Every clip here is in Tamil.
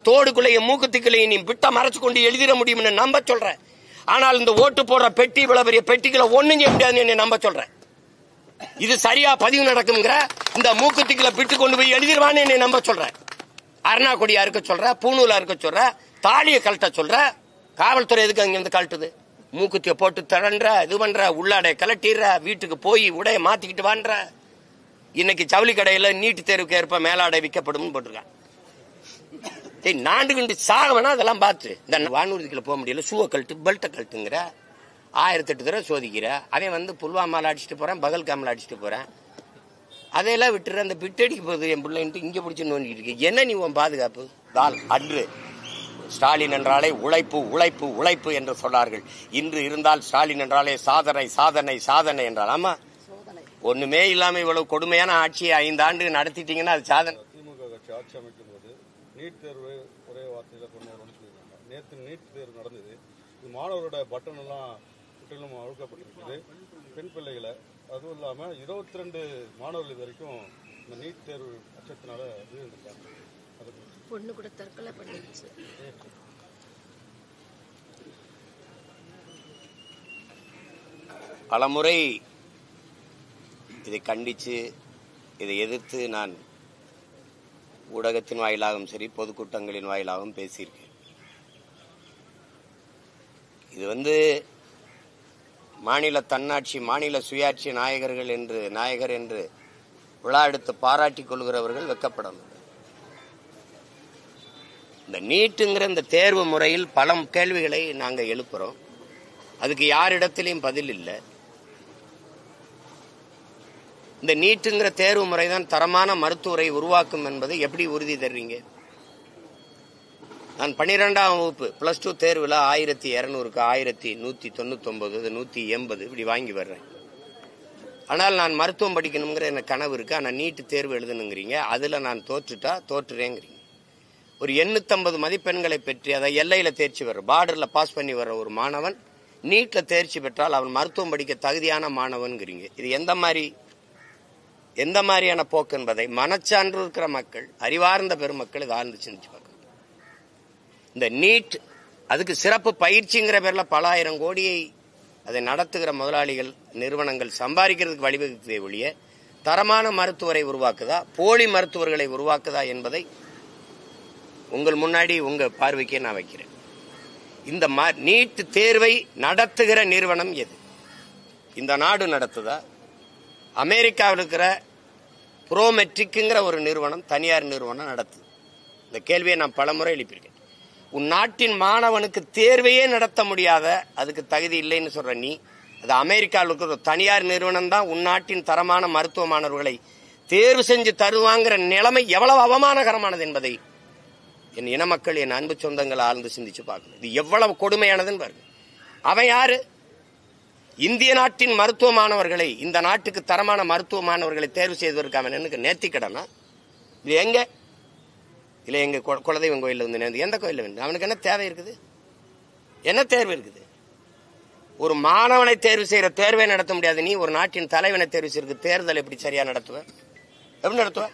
தோடுக்குள்ளையும் மூக்குத்திக்குள்ளையும் நீ விட்ட மறைச்சு கொண்டு எழுதிட முடியும்னு நம்ப சொல்றேன். ஆனால் இந்த ஓட்டு போடுற பெட்டி இவ்வளவு பெரிய பெட்டிகளை ஒண்ணும் செய்ய முடியாதுன்னு நம்ப சொல்றேன். இது சரியா பதிவு நடக்குங்கிற இந்த மூக்குத்திக்குள்ள பிட்டு கொண்டு போய் எழுதிடுவான்னு என்னை நம்ப சொல்றேன். அருணா கொடியா இருக்க சொல்ற, பூணூலா இருக்க சொல்ற, தாலியை கழட்ட சொல்ற. காவல்துறை எதுக்கு அங்க இருந்து கழட்டுது? மூக்குத்திய போட்டு தரன்ற, இது பண்ற, உள்ளாடைய கலட்டிடுற, வீட்டுக்கு போய் உடைய மாத்திக்கிட்டு வான்ற. இன்னைக்கு ஜவுளி கடையில நீட்டு தேர்வுக்கு ஏற்ப மேலாடை விற்கப்படும் போட்டிருக்கான். நாண்டு கண்டு சாக வேணா அதெல்லாம் பார்த்து இந்த வானூர்திக்குள்ள போக முடியல, ஷூவை கழட்டு பெல்ட்டை கழட்டுங்கிற 1008 தடவை சோதிக்கிற. அவன் வந்து புல்வாமால அடிச்சுட்டு போறேன், பகல்காமில் அடிச்சுட்டு போறேன். அதையெல்லாம் விட்டுற அந்த பிட்டடிக்கு போகுது என் பிள்ளைன்ட்டு இங்க பிடிச்சு நோண்டிட்டு இருக்கு. என்ன நீ உன் பாதுகாப்பு? தால் அன்று ஸ்டாலின் என்றாலே உழைப்பு உழைப்பு உழைப்பு என்று சொன்னார்கள். இன்று இருந்தால் ஸ்டாலின் என்றாலே சாதனை சாதனை சாதனை என்றால். ஆமா, ஒண்ணுமே இல்லாம இவ்வளவு கொடுமையான ஆட்சியை 5 ஆண்டு நடத்திட்டீங்கன்னா அது சாதனை. திமுக கட்சி ஆட்சி அமைக்கும் போது நீட் தேர்வு ஒரே வார்த்தையில கொண்டு வரணும்னு சொல்லியிருக்காங்க. நேற்று நீட் தேர்வு நடந்தது. இது மாணவரோட பட்டன் எல்லாம் முற்றிலும் அழுக்கப்பட்டிருக்குது. பெண் பிள்ளைகளை, அதுவும் இல்லாம 22 மாணவர்கள் இது வரைக்கும் இந்த நீட் தேர்வு அச்சத்தினால விழுந்திருக்காங்க. பொண்ணு கூட தற்கொலை பண்ணிடுச்சு. பலமுறை இதை கண்டித்து இதை எதிர்த்து நான் ஊடகத்தின் வாயிலாகவும் சரி பொதுக்கூட்டங்களின் வாயிலாகவும் பேசியிருக்கேன். இது மாநில தன்னாட்சி மாநில சுயாட்சி நாயகர் என்று விழா எடுத்து பாராட்டிக் கொள்கிறவர்கள் வெட்கப்படணும். இந்த நீட்டுங்கிற இந்த தேர்வு முறையில் பல கேள்விகளை நாங்கள் எழுப்புறோம். அதுக்கு யாரிடத்திலையும் பதில் இல்லை. இந்த நீட்டுங்கிற தேர்வு முறைதான் தரமான மருத்துவரை உருவாக்கும் என்பதை எப்படி உறுதி தர்றீங்க? நான் 12ஆம் வகுப்பு +2 தேர்வில் 1200க்கு 1199 180 இப்படி வாங்கி வர்றேன். ஆனால் நான் மருத்துவம் படிக்கணுங்கிற எனக்கு கனவு இருக்கு. ஆனால் நீட்டு தேர்வு எழுதணுங்கிறீங்க. அதில் நான் தோற்றுறேங்கிறீங்க. ஒரு 850 மதிப்பெண்களை பெற்று அதை எல்லையில தேர்ச்சி வர்ற, பார்டர்ல பாஸ் பண்ணி வர்ற ஒரு மாணவன் நீட்ல தேர்ச்சி பெற்றால் அவன் மருத்துவம் படிக்க தகுதியான மாணவன்கிறீங்க. இது எந்த மாதிரியான போக்கு என்பதை மனச்சான்று இருக்கிற மக்கள், அறிவார்ந்த பெருமக்கள் இதை ஆழ்ந்து சிந்திச்சு பார்க்கணும். இந்த நீட் அதுக்கு சிறப்பு பயிற்சிங்கிற பேர்ல பல ஆயிரம் கோடியை அதை நடத்துகிற முதலாளிகள் நிறுவனங்கள் சம்பாதிக்கிறதுக்கு வழிவகுத்ததை ஒழிய தரமான மருத்துவரை உருவாக்குதா, போலி மருத்துவர்களை உருவாக்குதா என்பதை உங்கள் முன்னாடி உங்க பார்வைக்கே நான் வைக்கிறேன். இந்த நீட் தேர்வை நடத்துகிற நிறுவனம் எது? இந்த நாடு நடத்துதா? அமெரிக்காவில் இருக்கிற ப்ரோமெட்ரிக்குங்கிற ஒரு நிறுவனம், தனியார் நிறுவனம் நடத்துது. இந்த கேள்வியை நான் பலமுறை எழுப்பியிருக்கேன். உன் நாட்டின் மாணவனுக்கு தேர்வையே நடத்த முடியாத, அதுக்கு தகுதி இல்லைன்னு சொல்ற நீ, அது அமெரிக்காவில் இருக்கிற ஒரு தனியார் நிறுவனம் தான் உன் நாட்டின் தரமான மருத்துவ மாணவர்களை தேர்வு செஞ்சு தருவாங்கிற நிலைமை எவ்வளவு அவமானகரமானது என்பதை என் இன மக்கள், என் அன்பு சொந்தங்கள் ஆழ்ந்து சிந்திச்சு பார்க்கணும். இது எவ்வளவு கொடுமையானதுன்னு பாருங்க. அவன் யாரு? இந்திய நாட்டின் மருத்துவ மாணவர்களை, இந்த நாட்டுக்கு தரமான மருத்துவ மாணவர்களை தேர்வு செய்வதற்கு அவன் எனக்கு நேர்த்திக்கடனா? இது எங்க இல்ல எங்க குலதெய்வம் கோயில்ல வந்து எந்த கோயில்ல வந்து அவனுக்கு என்ன தேவை இருக்குது? என்ன தேர்வு இருக்குது? ஒரு மாணவனை தேர்வு செய்யற தேர்வை நடத்த முடியாது. நீ ஒரு நாட்டின் தலைவனை தேர்வு செய்யறதுக்கு தேர்தல் எப்படி சரியா நடத்துவ? எப்படி நடத்துவ?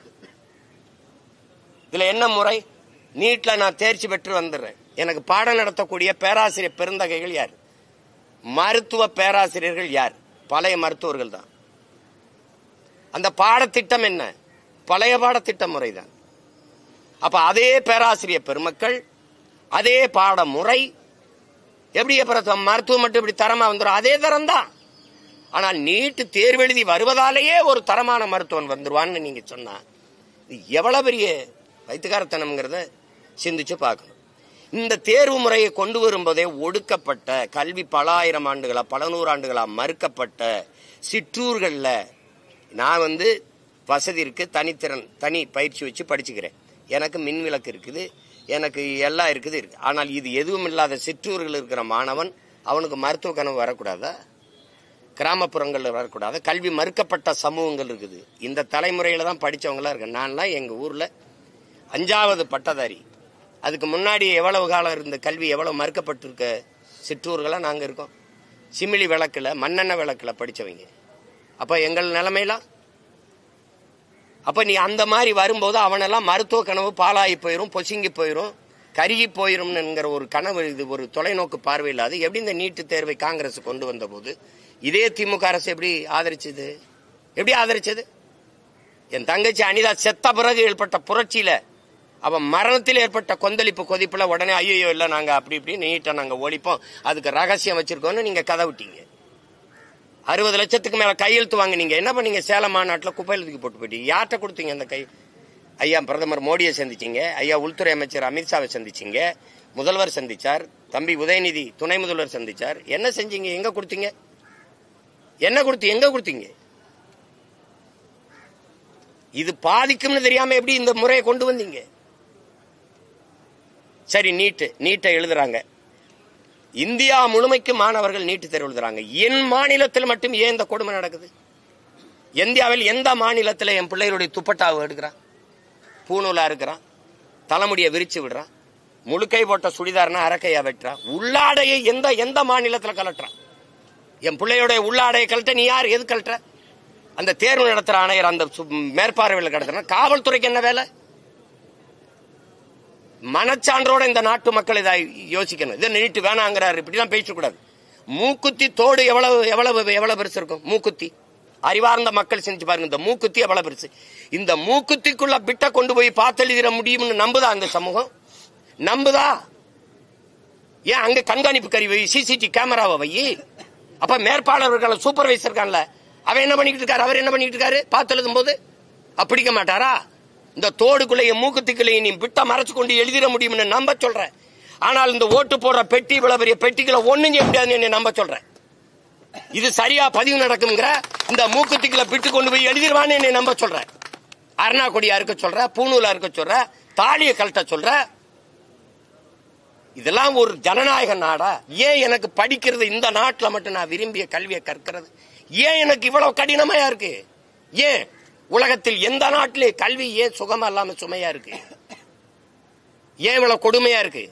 இதுல என்ன முறை? நீட்ல நான் தேர்ச்சி பெற்று வந்துடுறேன். எனக்கு பாடம் நடத்தக்கூடிய பேராசிரியர் பெருந்தகைகள் யார்? மருத்துவ பேராசிரியர்கள் யார்? பழைய மருத்துவர்கள் தான். அந்த பாடத்திட்டம் என்ன? பழைய பாடத்திட்ட முறைதான். அப்ப அதே பேராசிரியர் பெருமக்கள், அதே பாட முறை, எப்படி மருத்துவம் மட்டும் இப்படி தரமா வந்துடும்? அதே தரம் தான். ஆனால் நீட்டு தேர்வு எழுதி வருவதாலேயே ஒரு தரமான மருத்துவன் வந்துருவான்னு நீங்க சொன்னா எவ்வளவு பெரிய வைத்துக்காரத்தனம்ங்கிறத சிந்திச்சு பார்க்கணும். இந்த தேர்வு முறையை கொண்டு வரும்போதே ஒடுக்கப்பட்ட கல்வி பல ஆயிரம் ஆண்டுகளா பல நூறாண்டுகளா மறுக்கப்பட்ட சிற்றூர்கள்ல நான் வசதி இருக்கு, தனி பயிற்சி வச்சு படிச்சுக்கிறேன். எனக்கு மின் விளக்கு இருக்குது, எனக்கு எல்லாம் இருக்குது. ஆனால் இது எதுவும் இல்லாத சிற்றூர்கள் இருக்கிற மாணவன், அவனுக்கு மருத்துவ கனவு வரக்கூடாதா? கிராமப்புறங்கள்ல வரக்கூடாது? கல்வி மறுக்கப்பட்ட சமூகங்கள் இருக்குது. இந்த தலைமுறையில தான் படிச்சவங்களா இருக்கு. நான்லாம் எங்க ஊர்ல 5வது பட்டதாரி. அதுக்கு முன்னாடி எவ்வளவு காலம் இருந்த கல்வி எவ்வளவு மறுக்கப்பட்டிருக்க சிற்றூர்களா நாங்க இருக்கோம். சிமிலி விளக்குல, மண்ணெண்ணெய் விளக்குல படிச்சவங்க. அப்ப எங்கள் நிலைமையெல்லாம், அப்ப நீ அந்த மாதிரி வரும்போது அவனெல்லாம் மருத்துவ கனவு பாலாகி போயிரும், பொசுங்கி போயிரும். கருகி போயிரும்ங்கிற ஒரு கனவு, இது ஒரு தொலைநோக்கு பார்வை இல்லாது எப்படி இந்த நீட்டு தேர்வை காங்கிரஸ் கொண்டு வந்த போது இதே திமுக அரசு எப்படி ஆதரிச்சது? என் தங்கச்சி அனிதா செத்த பிறகு ஏற்பட்ட புரட்சியில, அவன் மரணத்தில் ஏற்பட்ட கொந்தளிப்பு கொதிப்புல உடனே ஐயோ இல்ல நாங்க அப்படி இப்படி நீட்டை நாங்க ஒழிப்போம், அதுக்கு ரகசியம் வச்சிருக்கோம்னு நீங்க கதை விட்டீங்க. 60 லட்சத்துக்கு மேல கையெழுத்து வாங்க. நீங்க என்ன பண்ணீங்க? சேலம் மாநாட்டில் குப்பையில் தூக்கி போட்டு போயிட்டீங்க. யார்கிட்ட கொடுத்தீங்க அந்த கை? ஐயா பிரதமர் மோடியை சந்திச்சீங்க, ஐயா உள்துறை அமைச்சர் அமித்ஷாவை சந்திச்சீங்க, முதல்வர் சந்திச்சார், தம்பி உதயநிதி துணை முதல்வர் சந்திச்சார். என்ன செஞ்சீங்க? எங்க கொடுத்தீங்க? எங்க கொடுத்தீங்க? இது பாதிக்கும்னு தெரியாம எப்படி இந்த முறையை கொண்டு வந்தீங்க? சரி, நீட்டை எழுதுறாங்க. இந்தியா முழுமைக்கு மாணவர்கள் நீட்டு தேர்வு எழுதுறாங்க. என் மாநிலத்தில் மட்டும் ஏன் இந்த கொடுமை நடக்குது? இந்தியாவில் எந்த மாநிலத்தில் என் பிள்ளைகளுடைய துப்பட்டாவை எடுக்கிறான், பூணூலா இருக்கிறான், தலைமுடியை விரிச்சு விடுறான், முழுக்கை போட்ட சுடிதார்னா அரக்கையா வெட்டுறான், உள்ளாடையை எந்த மாநிலத்தில் கலட்டுறான்? என் பிள்ளையோட உள்ளாடையை கலட்ட நீ யார்? எது கலட்டுற? அந்த தேர்வு நடத்துற ஆணையர் அந்த மேற்பார்வையில் கடத்துற காவல்துறைக்கு என்ன வேலை? மனச்சான்றோட இந்த நாட்டு மக்கள் இதை யோசிக்கணும். இதை நீட்டு வேணாங்கிறாரு, இப்படிலாம் பேசக்கூடாது. மூக்குத்தி தோடு எவ்வளவு பெருசு இருக்கும்? மூக்குத்தி அறிவார்ந்த மக்கள் செஞ்சு பாருங்க. இந்த மூக்குத்தி எவ்வளவு பெருசு? இந்த மூக்குத்திக்குள்ள பிட்ட கொண்டு போய் பார்த்து எழுதிட முடியும்னு நம்புதா அந்த சமூகம்? நம்புதா? ஏன் அங்க கண்காணிப்பு கருவி வை, சிசிடிவி கேமராவை வை. அப்ப மேற்பாளர்கள் சூப்பர்வைசர் இருக்கான்ல, அவன் என்ன பண்ணிட்டு இருக்காரு? அவர் என்ன பண்ணிட்டு இருக்காரு? பார்த்து எழுதும் போது அப்படிக்க மாட்டாரா? இந்த தோடுக்குள்ளைய மூக்குத்திக்குள்ளைய நீ பிட்ட மறைச்சு கொண்டு எழுதிட முடியும்னு நம்ப சொல்றேன். ஆனால் இந்த ஓட்டு போடுற பெட்டி, இவ்வளவு பெரிய பெட்டிகளை ஒண்ணும் செய்ய முடியாதுன்னு நம்ப சொல்றேன். இது சரியா பதிவு நடக்குங்கிற இந்த மூக்குத்திக்குள்ள பிட்டு கொண்டு போய் எழுதிடுவான்னு என்னை நம்ப சொல்றேன். அருணா கொடியா இருக்க சொல்ற, பூணூலா இருக்க சொல்ற, தாலியை கழட்ட சொல்ற. இதெல்லாம் ஒரு ஜனநாயக நாடா? ஏன் எனக்கு படிக்கிறது இந்த நாட்டில் மட்டும் நான் விரும்பிய கல்வியை கற்கிறது ஏன் எனக்கு இவ்வளவு கடினமையா இருக்கு? ஏன் உலகத்தில் எந்த நாட்டிலே கல்வி ஏன் சுகமா இல்லாம சுமையா இருக்கு? ஏன் இவ்வளவு கொடுமையா இருக்கு?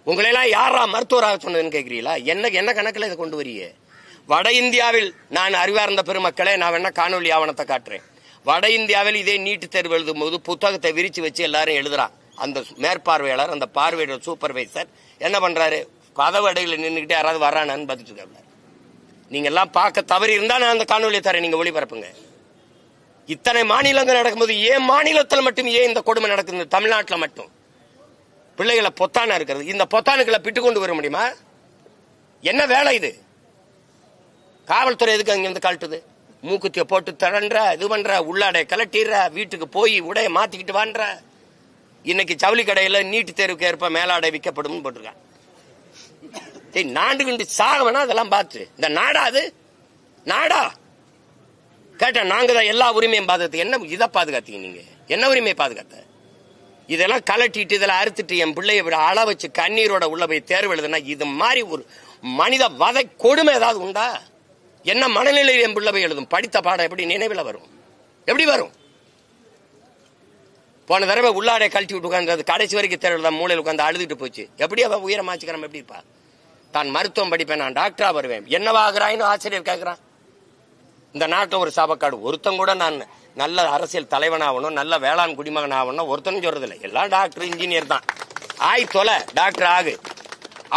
உங்களெல்லாம் யாரா மருத்துவராக சொன்னதுன்னு கேட்கிறீங்களா? என்ன கணக்கில் இதை கொண்டு வரீங்க? வட இந்தியாவில் நான் அறிவார்ந்த பெருமக்களே, நான் வேணா காணொலி ஆவணத்தை காட்டுறேன். வட இந்தியாவில் இதே நீட்டு தேர்வு எழுதும் போது புத்தகத்தை விரிச்சு வச்சு எல்லாரும் எழுதுறான். அந்த மேற்பார்வையாளர், அந்த பார்வையாளர் சூப்பர்வைசர் என்ன பண்றாரு? கதவு அடையில் நின்றுகிட்டு யாராவது வர்றானு பார்த்துட்டு இருக்காரு. நீங்க எல்லாம் பார்க்க தவறி இருந்தா நான் அந்த காணொலியை தரேன், நீங்க ஒளிபரப்புங்க. இத்தனை மாநிலங்கள் நடக்கும்போது ஏன் மாநிலத்தில் மட்டும் ஏன் இந்த கொடுமை நடக்குது? தமிழ்நாட்டில் மட்டும் பிள்ளைகளை பொத்தானா இருக்கிறது. இந்த பொத்தானுக்களை பிட்டு கொண்டு வர முடியுமா? என்ன வேலை இது? காவல்துறை எதுக்கு அங்கிருந்து கழட்டுது? மூக்குத்திய போட்டு தரன்ற, இது பண்ற, உள்ளாடைய கலட்டிடுற, வீட்டுக்கு போய் உடைய மாத்திக்கிட்டு வான்ற. இன்னைக்கு ஜவுளி கடையில நீட்டு தேர்வுக்கு ஏற்ப மேலாடை விற்கப்படும் போட்டிருக்கான். நாண்டு கண்டு சாகவனா அதெல்லாம் பார்த்து இந்த நாடா? அது நாடா? கேட்ட நாங்க தான் எல்லா உரிமையும் பாதுகாத்து. என்ன இதை பாதுகாத்தீங்க நீங்க? என்ன உரிமையை பாதுகாத்த? இதெல்லாம் கலட்டிட்டு இதெல்லாம் அறுத்துட்டு என் பிள்ளைய விட அள வச்சு கண்ணீரோட உள்ள போய் தேர்வு எழுதுனா இது மாதிரி ஒரு மனித வதை கொடுமை ஏதாவது உண்டா? என்ன மனநிலையில் என் பிள்ளை போய் எழுதும்? படித்த பாடம் எப்படி நினைவில் வரும்? எப்படி வரும்? போன தடவை உள்ளாடை கழட்டி விட்டு உட்காந்து கடைசி வரைக்கும் தேர்வு தான் மூளையில் உட்காந்து அழுதுட்டு போச்சு. எப்படி அவ உயரமாச்சுக்கிறோம்? எப்படி இருப்பா? தான் மருத்துவம் படிப்பேன், நான் டாக்டரா வருவேன், என்னவாகிறாயின்னு ஆசிரியர் கேட்கிறான். இந்த நாட்டில் ஒரு சாபக்காடு. ஒருத்தன் கூட நான் நல்ல அரசியல் தலைவனாகணும், நல்ல வேளாண் குடிமகன் ஆகணும் ஒருத்தனும் சொல்றதில்லை. எல்லாம் டாக்டர் இன்ஜினியர் தான். ஆய் தொலை, டாக்டர் ஆகு.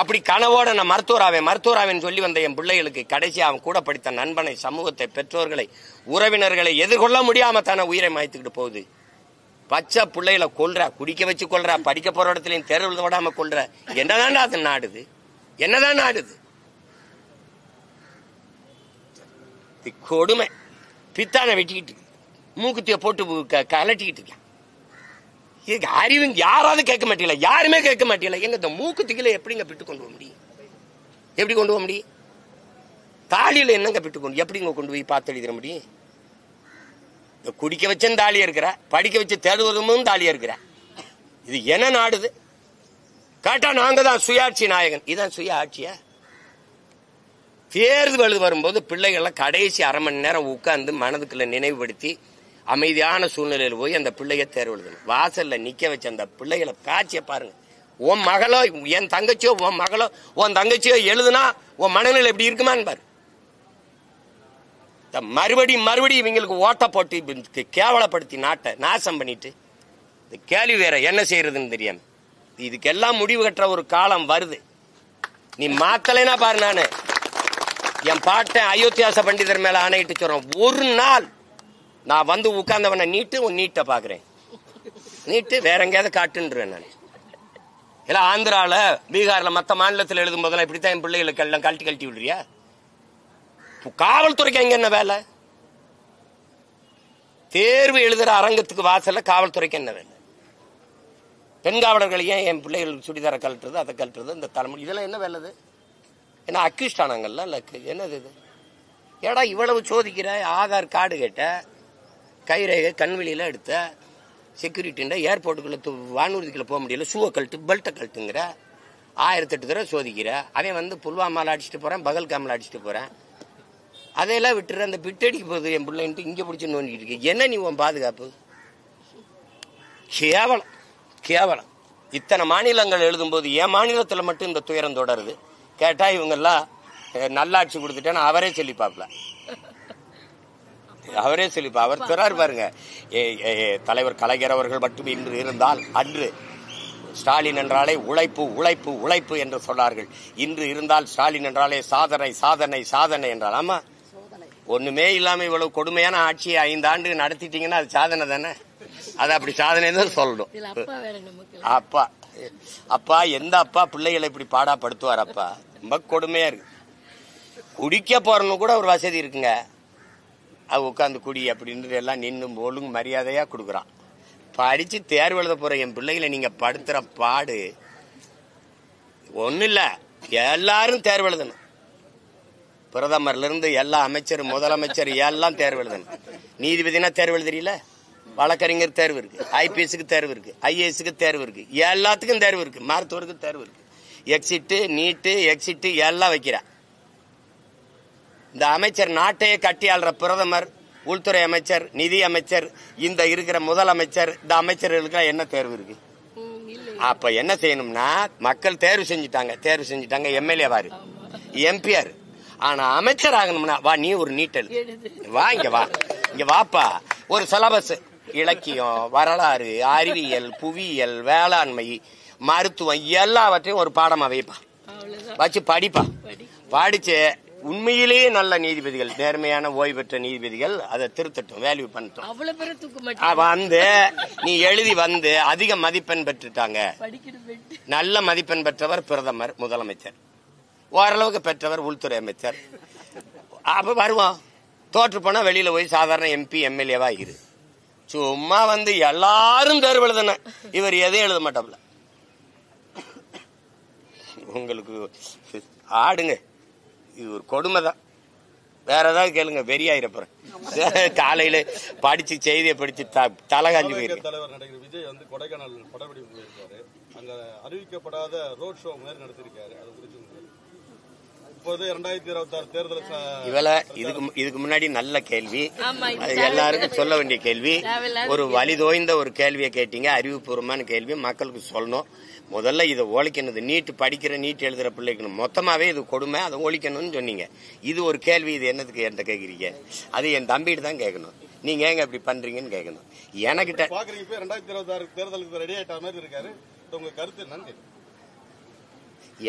அப்படி கனவோட நான் மருத்துவராவேன்னு சொல்லி வந்த என் பிள்ளைகளுக்கு கடைசி அவன் கூட படித்த நண்பனை, சமூகத்தை, பெற்றோர்களை, உறவினர்களை எதிர்கொள்ள முடியாம தானே உயிரை மாய்த்துக்கிட்டு போகுது. பச்சை பிள்ளைகளை கொல்ற, குடிக்க வச்சு கொல்ற, படிக்க போற இடத்துலயும் தேர்வு விடாம கொல்ற. என்னதான் அது நாடுது? என்னதான் நாடுது? கொடுமை. பித்தான வெட்டிக்கிட்டு மூக்குத்திய போட்டு கலட்டிக்கிட்டு இருக்கான். அறிவு யாராவது கேட்க மாட்டீங்களா? யாருமே கேட்க மாட்டீங்களா? எங்க இந்த மூக்குத்திகளை எப்படிங்க பிட்டு கொண்டு போக முடியும்? எப்படி கொண்டு போக முடியும்? தாலியில என்னங்க பிட்டு கொண்டு எப்படிங்க கொண்டு போய் பார்த்து எழுதிட முடியும்? குடிக்க வச்சும் தாலியா இருக்கிற, படிக்க வச்சு தேடுவதும் தாலியா இருக்கிற. இது என்ன நாடுது? கேட்டா நாங்க தான் சுயாட்சி நாயகன். இதான் சுய ஆட்சியா? தேர்தல் வரும்போது பிள்ளைகள்லாம் கடைசி அரை மணி நேரம் உட்கார்ந்து மனதுக்குள்ள நினைவுபடுத்தி அமைதியான சூழ்நிலையில் போய் அந்த பிள்ளைய தேர்வு எழுதணும். வாசல்ல நிக்க வச்ச அந்த பிள்ளைகளை காட்சிய பாருங்க. உன் மகளோ என் தங்கச்சியோ உன் மகளோ உன் தங்கச்சியோ எழுதுனா உன் மனநிலை எப்படி இருக்குமான்னு பாரு. மறுபடியும் இவங்களுக்கு ஓட்ட போட்டு கேவலப்படுத்தி நாட்டை நாசம் பண்ணிட்டு கேள்வி வேற, என்ன செய்யறதுன்னு தெரியாம. இதுக்கெல்லாம் முடிவு கட்டுற ஒரு காலம் வருது. நீ மாத்தலைன்னா பாரு, நானு என் பாட்டன் அயோத்தியாச பண்டிதர் மேல ஆணையிட்டு சொல்றேன், ஒரு நாள் நான் வந்து உட்கார்ந்தவன நீட்டை பாக்குறேன், நீட்டு வேற எங்கேயாவது காட்டுன்றேன் நான். இல்ல ஆந்திரால பீகார்ல மத்த மாநிலத்தில் எழுதும் போதெல்லாம் இப்படித்தான் என் பிள்ளைகளுக்கு எல்லாம் கழட்டி விடுறியா? காவல்துறைக்கு அங்க என்ன வேலை? தேர்வு எழுதுற அரங்கத்துக்கு வாசல்ல காவல்துறைக்கு என்ன வேலை? பெண் காவலர்கள் ஏன் என் பிள்ளைகள் சுடிதார கழட்டுறது, அதை கழட்டுறது, இந்த தலைமுறை இதெல்லாம் என்ன வேலை? ஏன்னா அக்யூஸ்ட் ஆனாங்கல்ல, என்னது இது? ஏடா இவ்வளவு சோதிக்கிற? ஆதார் கார்டு கேட்ட, கைரேகை கண்வெளியில எடுத்த, செக்யூரிட்டின்ற ஏர்போர்ட்டுக்குள்ள வானூர்திக்குள்ள போக முடியல, ஷூவை கழட்டு பெல்ட்டை கழட்டுங்கிற, 1008 தடவை சோதிக்கிற. அவன் வந்து புல்வாமால அடிச்சுட்டு போறேன், பகல்காமில் அடிச்சுட்டு போறேன், அதையெல்லாம் விட்டுற. அந்த பிட்டடிக்கு போகுது என் பிள்ளைன்ட்டு இங்க பிடிச்சி நோண்டிட்டு இருக்கு. என்ன நீ உன் பாதுகாப்பு? கேவலம் கேவலம். இத்தனை மாநிலங்கள் எழுதும் போது என் மாநிலத்தில் மட்டும் இந்த துயரம் தொடருது. கேட்டா இவங்கெல்லாம் நல்லாட்சி கொடுத்துட்டேன்னு அவரே சொல்லிப்பாப்ல, அவரே சொல்லிப்பா. அவர் சொல்றாரு பாருங்க, தலைவர் கலைஞர் அவர்கள் மட்டும் இன்று இருந்தால், அன்று ஸ்டாலின் என்றாலே உழைப்பு உழைப்பு உழைப்பு என்று சொன்னார்கள். இன்று இருந்தால் ஸ்டாலின் என்றாலே சாதனை சாதனை சாதனை என்றால். ஆமா, ஒண்ணுமே இல்லாம இவ்வளவு கொடுமையான ஆட்சியை 5 ஆண்டு நடத்திட்டீங்கன்னா அது சாதனை தானே. அது அப்படி சாதனை தான் சொல்லணும். அப்பா அப்பா எந்த அப்பா பிள்ளைகளை இப்படி பாடாப்படுத்துவார்? அப்பா ரொம்ப கொடுமையா இருக்கு. குடிக்க போறன்னு கூட ஒரு வசதி இருக்குங்க, அது உட்காந்து குடி அப்படின்னு எல்லாம் நின்று ஒழுங்கு மரியாதையா கொடுக்குறான். படிச்சு தேர்வு எழுத போற என் பிள்ளைகளை நீங்க படுத்துற பாடு ஒண்ணு இல்ல. எல்லாரும் தேர்வு எழுதணும், பிரதமர்ல இருந்து எல்லா அமைச்சர் முதலமைச்சர் எல்லாம் தேர்வு எழுதணும். நீதிபதினா தேர்வு எழுதுறீல, வழக்கறிஞர் தேர்வு இருக்கு, ஐபிஎஸ்க்கு தேர்வு இருக்கு, ஐஏஎஸ்க்கு தேர்வு இருக்கு, எல்லாத்துக்கும் தேர்வு இருக்கு, மருத்துவருக்கு தேர்வு இருக்கு, எக்ஸிட்டு நீட்டு எக்ஸிட்டு எல்லாம் வைக்கிறா. இந்த அமைச்சர் நாட்டையே கட்டி ஆள்ற பிரதமர், உள்துறை அமைச்சர், நிதி அமைச்சர், இந்த இருக்கிற முதலமைச்சர், இந்த அமைச்சர்களுக்கு என்ன தேர்வு இருக்கு? அப்ப என்ன செய்யணும்னா, மக்கள் தேர்வு செஞ்சுட்டாங்க எம்எல்ஏ வாரு, எம்பிஆர். ஆனா அமைச்சர் ஆகணும்னா வா, நீ ஒரு நீட்டல் வா, இங்க வாப்பா. ஒரு சிலபஸ், இலக்கியம், வரலாறு, அறிவியல், புவியியல், வேளாண்மை, மருத்துவம் எல்லாவற்றையும் ஒரு பாடமா வைப்பா, வச்சு படிப்பா. படிச்சு உண்மையிலேயே நல்ல நீதிபதிகள், நேர்மையான ஓய்வு பெற்ற நீதிபதிகள் அதை திருத்தட்டும், வேல்யூ பண்ணட்டும். வந்து நீ எழுதி வந்து அதிக மதிப்பெண் பெற்றுட்டாங்க. நல்ல மதிப்பெண் பெற்றவர் பிரதமர், முதலமைச்சர், ஓரளவுக்கு பெற்றவர் உள்துறை அமைச்சர். அப்ப வருவோம். தோற்று போனா வெளியில போய் சாதாரண எம்பி எம்எல்ஏவா இரு. சும்மா வந்து எல்லாரும் தேர்வு எழுதுன, இவர் எதையும் எழுத மாட்டாப்ல. உங்களுக்கு ஆடுங்க, இது ஒரு கொடுமை தான். வேற ஏதாவது கேளுங்க, வெறியாயிர போறேன். காலையில படிச்சு செய்தியை படிச்சு தலகாஞ்சி போயிருக்கு. தலைவர் நடிகர் விஜய் வந்து கொடைக்கானல் படப்பிடிப்பு போயிருக்காரு. அங்க அறிவிக்கப்படாத ரோட் ஷோ மாதிரி நடத்திருக்காரு. அது குறித்து இப்போது 2026 தேர்தல் இவள இதுக்கு முன்னாடி நல்ல கேள்வி, எல்லாருக்கும் சொல்ல வேண்டிய கேள்வி. ஒரு வலிதோய்ந்த ஒரு கேள்வியை கேட்டீங்க, அறிவுபூர்வமான கேள்வி, மக்களுக்கு சொல்லணும். முதல்ல இதை ஒழிக்கணும். நீட் படிக்கிற, நீட் எழுதுற பிள்ளைக்கு மொத்தமாவே இது கொடுமை, அதை ஒழிக்கணும்னு சொன்னீங்க. இது ஒரு கேள்வி, இது என்னதுக்கு என்கிட்ட கேட்குறீங்க? அது என் தம்பிட்டு தான் கேட்கணும். நீங்க ஏங்க இப்படி பண்றீங்கன்னு கேட்கணும். எனக்கிட்ட 2026 தேர்தலுக்கு ரெடி ஆயிட்ட மாதிரி இருக்காரு, உங்க கருத்து என்னன்னு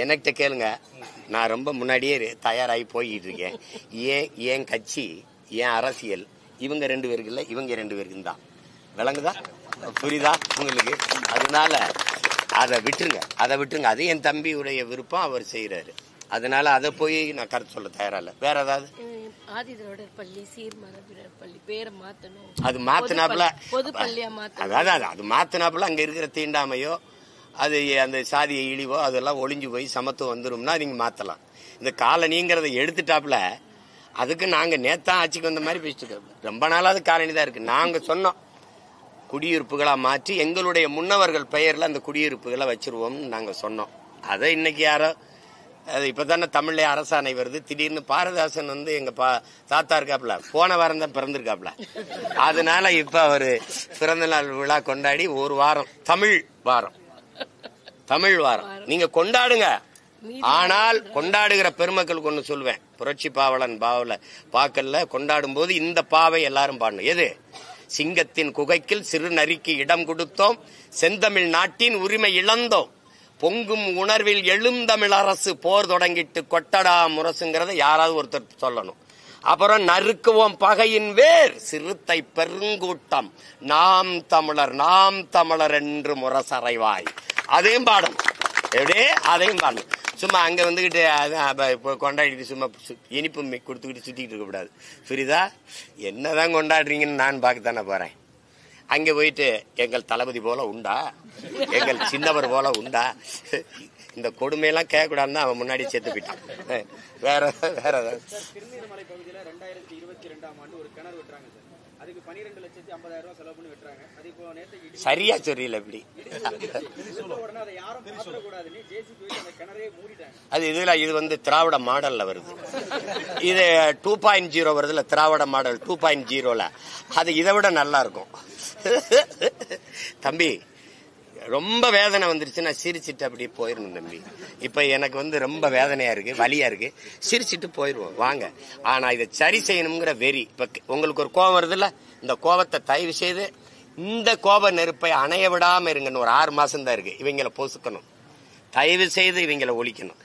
எனக்கிட்ட கேளுங்க. நான் ரொம்ப முன்னாடியே தயாராகி போயிட்டு இருக்கேன். ஏன் கட்சி, ஏன் அரசியல், இவங்க 2 பேருக்கு இல்ல, இவங்க 2 பேருக்கு தான். விளங்குதா? புரியுதா உங்களுக்கு? அதனால அதை விட்டுருங்க. அது என் தம்பியுடைய விருப்பம், அவர் செய்யறாரு. அதனால அதை போய் நான் கருத்து சொல்ல தயாரா இல்ல. வேற ஏதாவது அது மாத்தினாப்புல, அதாவது அது மாத்தினாப்புல அங்க இருக்கிற தீண்டாமையோ, அது அந்த சாதிய இழிவோ அதெல்லாம் ஒளிஞ்சு போய் சமத்துவம் வந்துரும்னா நீங்க மாத்தலாம். இந்த காலனிங்கிறத எடுத்துட்டாப்புல, அதுக்கு நாங்க நேத்தான் ஆட்சிக்கு வந்த மாதிரி பேசிட்டு இருக்கோம். ரொம்ப நாளாவது காலனி தான் இருக்கு. நாங்க சொன்னோம் குடியிருப்புகளா மாற்றி எங்களுடைய முன்னவர்கள் பெயர்ல அந்த குடியிருப்புகளை வச்சிருவோம்னு நாங்க சொன்னோம். அதை இன்னைக்கு யாரோ, அது இப்பதானே தமிழ்ல அரசாணை வருது. திடீர்னு பாரதாசன் வந்து எங்க தாத்தா இருக்காப்புல, போன வாரம் தான் பிறந்திருக்காப்புல. அதனால இப்ப அவரு பிறந்த நாள் விழா கொண்டாடி ஒரு வாரம், தமிழ் வாரம் நீங்க கொண்டாடுங்க. ஆனால் கொண்டாடுகிற பெருமக்களுக்கு ஒண்ணு சொல்லுவேன், புரட்சி பாவலன் பாக்கல்ல கொண்டாடும் போது இந்த பாவை எல்லாரும் பாடணும். எது? சிங்கத்தின் குகைக்கில் சிறு நரிக்கு இடம் கொடுத்தோம், செந்தமிழ் நாட்டின் உரிமை இழந்தோம், பொங்கும் உணர்வில் எழுந்தமிழ் அரசு போர் தொடங்கிட்டு கொட்டடா முரசுங்கிறத யாராவது ஒருத்தர் சொல்லணும். அப்புறம் நறுக்குவோம் பகையின் வேர் சிறுத்தை பெருங்கூட்டம், நாம் தமிழர் என்று முரசறைவாய். அதையும் பாடணும். எப்படியே அதையும் பாடணும். சும்மா அங்க வந்துகிட்டு கொண்டாடிட்டு சும்மா இனிப்பு கொடுத்துக்கிட்டு சுத்திட்டு இருக்க கூடாது. புரியுதா? என்னதான் கொண்டாடுறீங்கன்னு நான் பார்க்கத்தானே போறேன். அங்க போயிட்டு எங்கள் தளபதி போல உண்டா, எங்கள் சின்னவர் போல உண்டா, இந்த கொடுமையெல்லாம் கேட்கக்கூடாதுன்னு அவன் முன்னாடி சேர்த்து போயிட்டான். வேற வேற திருநீர்மலை பகுதியில 2022ஆம் ஆண்டு ஒரு கிணறு வெட்டுறாங்க சார். அதுக்கு 12,50,000 ரூபாய் செலவு பண்ணி வெட்டுறாங்க. அது இப்போ நேத்து சரியா சொல்றீல இப்படி உடனே அதை யாரும் பாத்திரக்கூடாதுன்னு ஜேசிபி அந்த கிணறே மூடிட்டாங்க. அது இது வந்து திராவிட மாடல்ல வருது. இது 2.0 வருதுல, திராவிட மாடல் 2.0ல. அது இதை விட நல்லா இருக்கும். தம்பி ரொம்ப வேதனை வந்துருச்சு, நான் சிரிச்சிட்டு அப்படியே போயிடணும் தம்பி. இப்ப எனக்கு வந்து ரொம்ப வேதனையா இருக்கு, வலியா இருக்கு, சிரிச்சிட்டு போயிருவோம் வாங்க. ஆனா இதை சரி செய்யணுங்கிற வெறி. இப்ப உங்களுக்கு ஒரு கோபம் வருது இல்ல, இந்த கோபத்தை தயவு செய்து இந்த கோப நெருப்பை அணைய விடாம இருங்கன்னு. ஒரு 6 மாசம் தான் இருக்கு. இவங்களை பொசுக்கணும், தயவு செய்து இவங்களை ஒழிக்கணும்.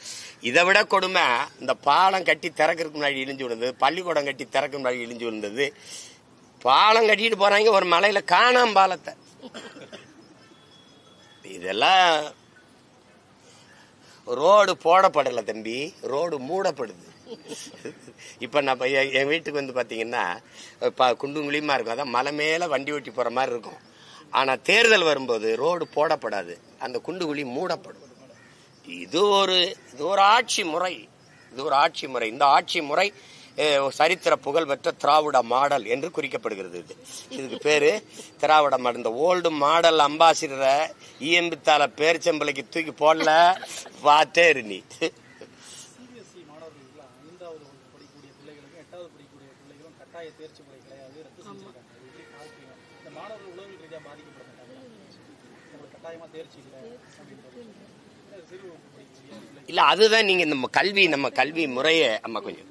இதை விட கொடுமை இந்த பாலம் கட்டி திறக்கிறதுக்கு முன்னாடி இழிஞ்சு விழுந்தது, பள்ளிக்கூடம் கட்டி திறக்க முன்னாடி இழிஞ்சு விழுந்தது. பாலம் கட்டிட்டு போறாங்க, ஒரு மலையில காணாம பாலத்தை. இதெல்லாம் ரோடு போடப்படல தம்பி, ரோடு மூடப்படுது. இப்ப நான் என் வீட்டுக்கு வந்து பாத்தீங்கன்னா குண்டுங்குழியுமா இருக்கும், அதான் மலை மேல வண்டி ஓட்டி போற மாதிரி இருக்கும். ஆனா தேர்தல் வரும்போது ரோடு போடப்படாது, அந்த குண்டுகுழி மூடப்படும். இது ஒரு ஆட்சி முறை, இந்த ஆட்சி முறை சரித்திர புகழ் பெற்ற திராவிட மாடல் என்று குறிக்கப்படுகிறது. இதுக்கு பேரு திராவிட மாடல். இந்த ஓல்டு மாடல் அம்பாசிடரை ஈயம்பித்தால பேர்ச்சம்பளைக்கு தூக்கி போடல, பார்த்தே நீ. சிபிஎஸ்இ மாணவர்கள் 5வது படிக்கக்கூடிய பிள்ளைகளுக்கும் 8வது படிக்கக்கூடிய பிள்ளைகளும் கட்டாய தேர்ச்சி முறை கிடையாது, ரத்து செஞ்சிருக்காங்க. இந்த மாணவர்கள் உளவியல் ரீதியாக பாதிக்கப்பட மாட்டாங்க, உங்களுக்கு கட்டாயமா தேர்ச்சி இல்லை அப்படின்றது சிறு இல்ல. அதுதான் நீங்க நம்ம கல்வி முறையே கொஞ்சம்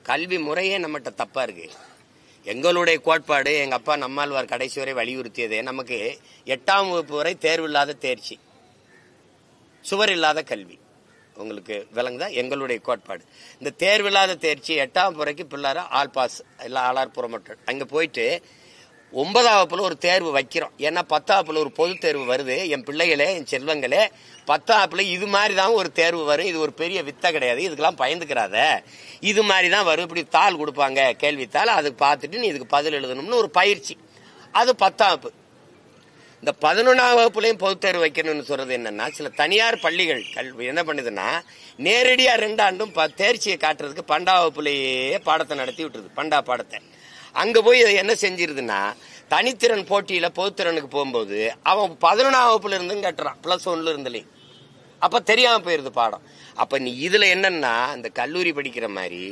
கல்வி முறையே நம்மகிட்ட தப்பா இருக்கு. எங்களுடைய கோட்பாடு, எங்க அப்பா நம்மாழ்வார் கடைசி வரை வலியுறுத்தியது, நமக்கு 8ஆம் வகுப்பு வரை தேர்வு இல்லாத தேர்ச்சி, சுவர் இல்லாத கல்வி. உங்களுக்கு விளங்குதா? எங்களுடைய கோட்பாடு இந்த தேர்வு இல்லாத தேர்ச்சி. 8ஆம் வரைக்கும் பிள்ளார ஆல் பாஸ், இல்ல ஆளார் புறமட்டல். அங்க போயிட்டு 9ஆம் வகுப்புல ஒரு தேர்வு வைக்கிறோம். ஏன்னா 10ஆம் வகுப்புல ஒரு பொது தேர்வு வருது. என் பிள்ளைகளே, என் செல்வங்களே, 10ஆம் வகுப்புல இது மாதிரி தான் ஒரு தேர்வு வரும். இது ஒரு பெரிய வித்தை கிடையாது, இதுக்கெல்லாம் பயந்துக்கிறாத. இது மாதிரி தான் வரும். இப்படி தாள் கொடுப்பாங்க, கேள்வித்தாள், அதுக்கு பார்த்துட்டு நீ இதுக்கு பதில் எழுதணும்னு ஒரு பயிற்சி. அது 10ஆம் வகுப்பு. இந்த 11ஆம் வகுப்புலையும் பொது தேர்வு வைக்கணும்னு சொல்றது என்னன்னா, சில தனியார் பள்ளிகள் என்ன பண்ணுதுன்னா, நேரடியா 2 ஆண்டும் தேர்ச்சியை காட்டுறதுக்கு 12ஆம் வகுப்புலேயே பாடத்தை நடத்தி விட்டுருது. பண்டா பாடத்தை அங்க போய் என்ன செஞ்சிருதுன்னா, தனித்திறன் போட்டியில பொதுத்திறனுக்கு போகும்போது அவன் 11ஆம் வகுப்புல இருந்தும் கட்டுறான், +1 இருந்துலையும். அப்ப தெரியாம போயிருது பாடம். அப்ப நீ இதுல என்னன்னா, இந்த கல்லூரி படிக்கிற மாதிரி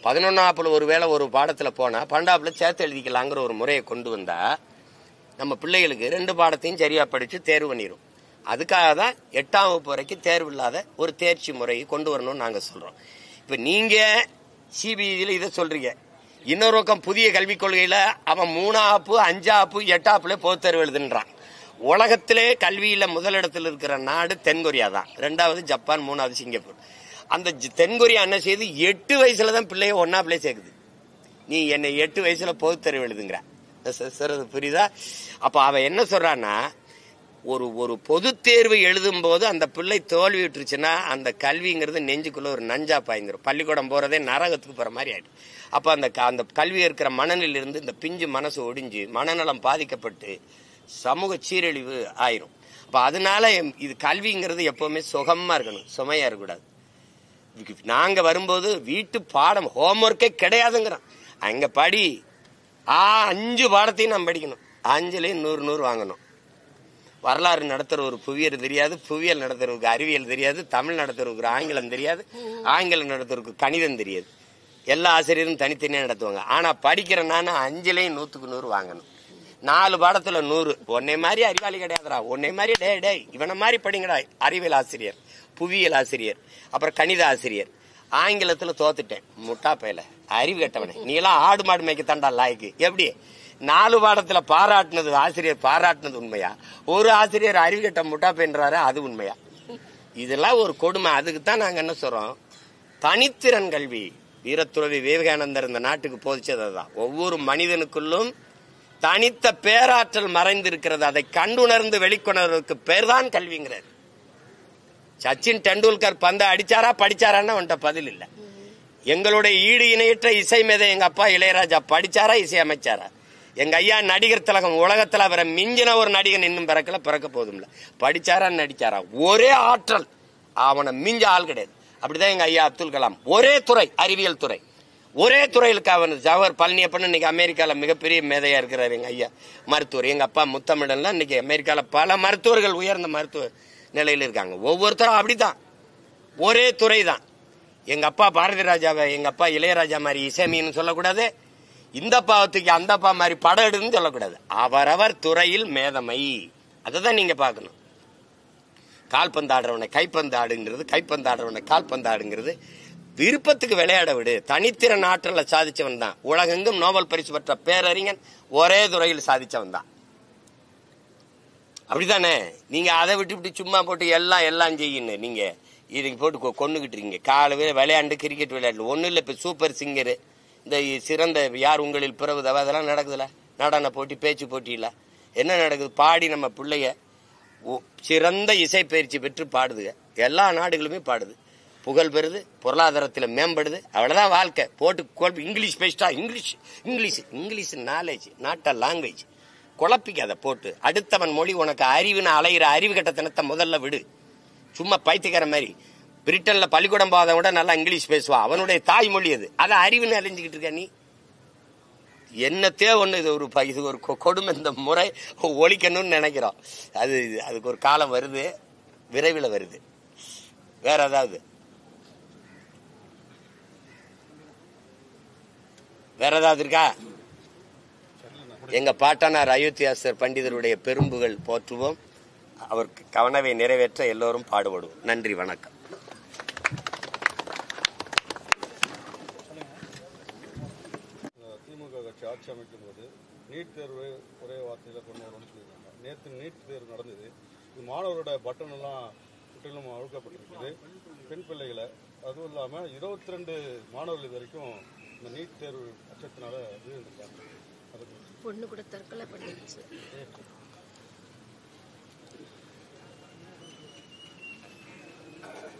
11ஆம் வகுப்புல ஒருவேளை ஒரு பாடத்துல போனா 12ஆம் வகுப்புல சேர்த்து எழுதிக்கலாங்கிற ஒரு முறையை கொண்டு வந்தா நம்ம பிள்ளைகளுக்கு 2 பாடத்தையும் சரியா படிச்சு தேர்வு பண்ணிடும். அதுக்காக தான் 8ஆம் வகுப்பு வரைக்கும் தேர்வு இல்லாத ஒரு தேர்ச்சி முறையை கொண்டு வரணும்னு நாங்க சொல்றோம். இப்ப நீங்க சிபிஎஸ்இல இதை சொல்றீங்க, இன்னொரு பக்கம் புதிய கல்விக் கொள்கையில அவன் 3ஆம் வகுப்பு, 5ஆம் வகுப்பு, 8ஆம் வகுப்புல பொது தேர்வு எழுதுன்றான். உலகத்திலே கல்வியில முதலிடத்தில் இருக்கிற நாடு தென்கொரியா தான், 2வது ஜப்பான், 3வது சிங்கப்பூர். அந்த தென்கொரியா என்ன செய்யுது, 8 வயசுலதான் பிள்ளைய 1ஆம் வகுப்புல சேர்க்குது. நீ என்னை 8 வயசுல பொது தேர்வு எழுதுங்கிற, புரியுதா? அப்ப அவன் என்ன சொல்றான்னா, ஒரு பொது தேர்வு எழுதும் போது அந்த பிள்ளை தோல்வி விட்டுருச்சுன்னா அந்த கல்விங்கிறது நெஞ்சுக்குள்ள ஒரு நஞ்சா பாய்ந்துரும். பள்ளிக்கூடம் போறதே நரகத்துக்கு போற மாதிரி ஆயிடும். அப்ப அந்த கல்வி இருக்கிற மனநிலிருந்து இந்த பிஞ்சு மனசு ஒடிஞ்சு மனநலம் பாதிக்கப்பட்டு சமூக சீரழிவு ஆயிரும். அப்ப அதனால இது கல்விங்கிறது எப்பவுமே சுகமா இருக்கணும், சுமையா இருக்கக்கூடாது. நாங்க வரும்போது வீட்டு பாடம் ஹோம்ஒர்க்கே கிடையாதுங்கிறோம். அங்க படி 5 பாடத்தையும் நான் படிக்கணும், 5லயும் 100 வாங்கணும். வரலாறு நடத்துற ஒரு புவியர் தெரியாது, புவியியல் நடத்துறவருக்கு அறிவியல் தெரியாது, தமிழ் நடத்துறவருக்கு ஆங்கிலம் தெரியாது, ஆங்கிலம் நடத்துறவருக்கு கணிதம் தெரியாது. எல்லா ஆசிரியரும் தனித்தனியா நடத்துவாங்க. ஆனா படிக்கிற நான் 5லயும் 100க்கு 100 வாங்கணும். 4 பாடத்துல 100. உன்னை மாதிரி அறிவாளி கிடையாதுடா, உன்னை மாதிரி டே இவனை மாதிரி படிங்கடா. அறிவியல் ஆசிரியர், புவியியல் ஆசிரியர், அப்புறம் கணித ஆசிரியர். ஆங்கிலத்துல தோத்துட்டேன், முட்டா பையல, அறிவு கட்டவனே, நீ எல்லாம் ஆடு மாடு மேய்க்கத்தாண்டா லாய்க்கு. எப்படி 4 பாடத்துல பாராட்டினது ஆசிரியர் பாராட்டினது உண்மையா? ஒரு ஆசிரியர் அறிவுகட்ட முட்டா பென்றாரு, அது உண்மையா? இதெல்லாம் ஒரு கொடுமை. அதுக்கு தான் நாங்க என்ன சொல்றோம், தனித்திறன் கல்வி. வீரத்துறவி விவேகானந்தர் இந்த நாட்டுக்கு போதிச்சது அதுதான். ஒவ்வொரு மனிதனுக்குள்ளும் தனித்த பேராற்றல் மறைந்திருக்கிறது, அதை கண்டுணர்ந்து வெளிக்கொணர்வதற்கு பேர் தான் கல்விங்கிறார். சச்சின் டெண்டுல்கர் பந்த அடிச்சாரா படிச்சாரான்னு அவன்கிட்ட பதில் இல்ல. எங்களுடைய ஈடு இணையற்ற இசை மேதை எங்க அப்பா இளையராஜா படிச்சாரா இசை அமைச்சாரா? எங்க ஐயா நடிகர் திலகம் உலகத்துல அவரை மிஞ்சின ஒரு நடிகன் இன்னும் பிறக்கல, பிறக்க போதும் இல்ல. படிச்சாரா நடிச்சாரா? ஒரே ஆற்றல், அவனை மிஞ்ச ஆள் கிடையாது. அப்படிதான் எங்க ஐயா அப்துல் கலாம். ஒரே துறை, அறிவியல் துறை, ஒரே துறையிலுக்கு அவர் ஜவஹர் பழனியப்பன் இன்னைக்கு அமெரிக்கால மிகப்பெரிய மேதையா இருக்கிறார். எங்க ஐயா மருத்துவர். எங்க அப்பா முத்தமிழன்லாம் இன்னைக்கு அமெரிக்கால பல மருத்துவர்கள் உயர்ந்த மருத்துவ நிலையில் இருக்காங்க. ஒவ்வொருத்தரும் அப்படிதான், ஒரே துறை தான். எங்க அப்பா பாரதி ராஜாவை எங்க அப்பா இளையராஜா மாதிரி இசைமின்னு சொல்லக்கூடாது, இந்த பாவத்துக்கு அந்த அப்பா மாதிரி படம் எடுன்னு சொல்லக்கூடாது. அவரவர் துறையில் மேதமை, அதை நீங்க பாக்கணும். கால்பந்து ஆடுறவனை கைப்பந்து ஆடுங்கிறது, கைப்பந்து ஆடுறவனை கால்பந்து ஆடுங்கிறது விருப்பத்துக்கு விளையாட விடு. தனித்திறன் ஆற்றல சாதிச்சவன் தான். உலகெங்கும் நோபல் பரிசு பெற்ற பேரறிஞன் ஒரே துறையில் சாதிச்சவன் தான். அப்படித்தானே? நீங்க அதை விட்டு சும்மா போட்டு எல்லாம் செய்யணும். நீங்க இதுக்கு போட்டு கொண்டுகிட்டு இருக்கீங்க. காலையில விளையாண்டு கிரிக்கெட் விளையாண்டு ஒன்னும் இல்ல. இப்ப சூப்பர் சிங்கரு, இந்த சிறந்த யார் உங்களில் பிறகுதவ, அதெல்லாம் நடக்குதுல. நடன போட்டி, பேச்சு போட்டி இல்ல, என்ன நடக்குது? பாடி நம்ம பிள்ளைய சிறந்த இசை பயிற்சி பெற்று பாடுதுங்க. எல்லா நாடுகளுமே பாடுது, புகழ் பெறுது, பொருளாதாரத்தில் மேம்படுது. அவ்வளவுதான் வாழ்க்கை. போட்டு இங்கிலீஷ் பேசிட்டா English knowledge, not a language. குழப்பிக்காத போட்டு. அடுத்தவன் மொழி உனக்கு அறிவுன்னு அலையிற அறிவு கட்டத்தனத்தை முதல்ல விடு. சும்மா பைத்தியக்கார மாதிரி பிரிட்டன்ல பள்ளிக்கூடம் போகாத விட நல்லா இங்கிலீஷ் பேசுவா, அவனுடைய தாய்மொழி அது. அதை அறிவுன்னு அழிஞ்சுக்கிட்டு இருக்க நீ. என்னத்தே ஒண்ணு. இது ஒரு கொடுமை. இந்த முறை ஒழிக்கணும்னு நினைக்கிறோம். அதுக்கு ஒரு காலம் வருது, விரைவில் வருது. வேற ஏதாவது இருக்கா? எங்க பாட்டனார் அயோத்தியாசர் பண்டிதருடைய பெரும்புகள் போற்றுவோம். அவருக்கு கவனவை நிறைவேற்ற எல்லோரும் பாடுபடுவோம். நன்றி, வணக்கம். திமுக கட்சி ஆட்சி அமைக்கும் போது நீட் தேர்வு ஒரே வார்த்தையில கொண்டு வரும்னு சொல்லியிருக்காங்க. நேற்று நீட் தேர்வு நடந்தது. இது மாணவரோட பட்டன் எல்லாம் முற்றிலும் அழுக்கப்பட்டிருக்குது. பெண் பிள்ளைகளை, அதுவும் இல்லாம 22 மாணவர்கள் இது வரைக்கும் இந்த நீட் தேர்வு அச்சத்தினால வீழ்ந்திருக்காங்க. பொண்ணு கூட தற்கொலை பண்ணிடுச்சு.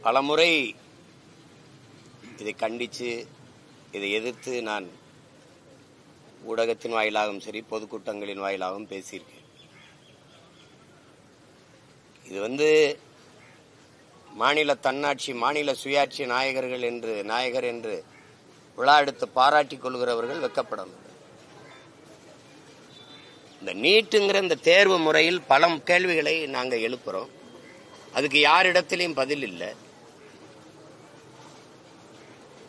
பலமுறை இதை கண்டிச்சு, இதை எதிர்த்து நான் ஊடகத்தின் வாயிலாகவும் சரி, பொதுக்கூட்டங்களின் வாயிலாகவும் பேசியிருக்கேன். இது மாநில தன்னாட்சி, மாநில சுயாட்சி நாயகர் என்று விழா எடுத்து பாராட்டிக் கொள்கிறவர்கள் வெட்கப்படணும். இந்த நீட்டுங்கிற இந்த தேர்வு முறையில் பல கேள்விகளை நாங்கள் எழுப்புறோம். அதுக்கு யாரிடத்திலையும் பதில் இல்லை.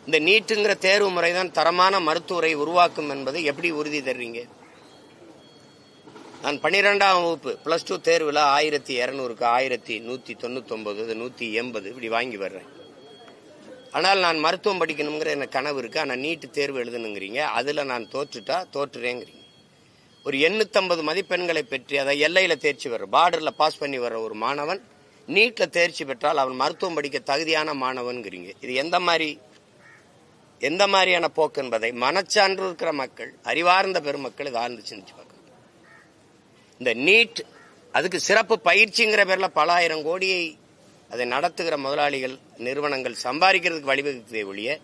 இந்த நீட்டுங்கிற தேர்வு முறைதான் தரமான மருத்துவரை உருவாக்கும் என்பதை எப்படி உறுதி தருவீங்க? நான் 12ஆம் வகுப்பு +2 தேர்வுல 1200க்கு 1199, 180 இப்படி வாங்கி வர்றேன். ஆனால் நான் மருத்துவம் படிக்கணுங்கிற எனக்கு கனவு இருக்கு. ஆனால் நீட்டு தேர்வு எழுதணுங்கிறீங்க. அதுல நான் தோற்றுறேங்கிறீங்க. ஒரு 850 மதிப்பெண்களை பெற்று அதை எல்லையில தேர்ச்சி வர்ற, பார்டர்ல பாஸ் பண்ணி வர்ற ஒரு மாணவன் நீட்ல தேர்ச்சி பெற்றால் அவன் மருத்துவம் படிக்க தகுதியான மாணவன்கிறீங்க. இது எந்த மாதிரியான போக்கு என்பதை மனச்சான்று இருக்கிற மக்கள், அறிவார்ந்த பெருமக்கள் இதை ஆழ்ந்து சிந்திச்சு பார்க்கணும். இந்த நீட், அதுக்கு சிறப்பு பயிற்சிங்கிற பேர்ல பல ஆயிரம் கோடியை அதை நடத்துகிற முதலாளிகள், நிறுவனங்கள் சம்பாதிக்கிறதுக்கு வழிவகுத்ததை ஒழிய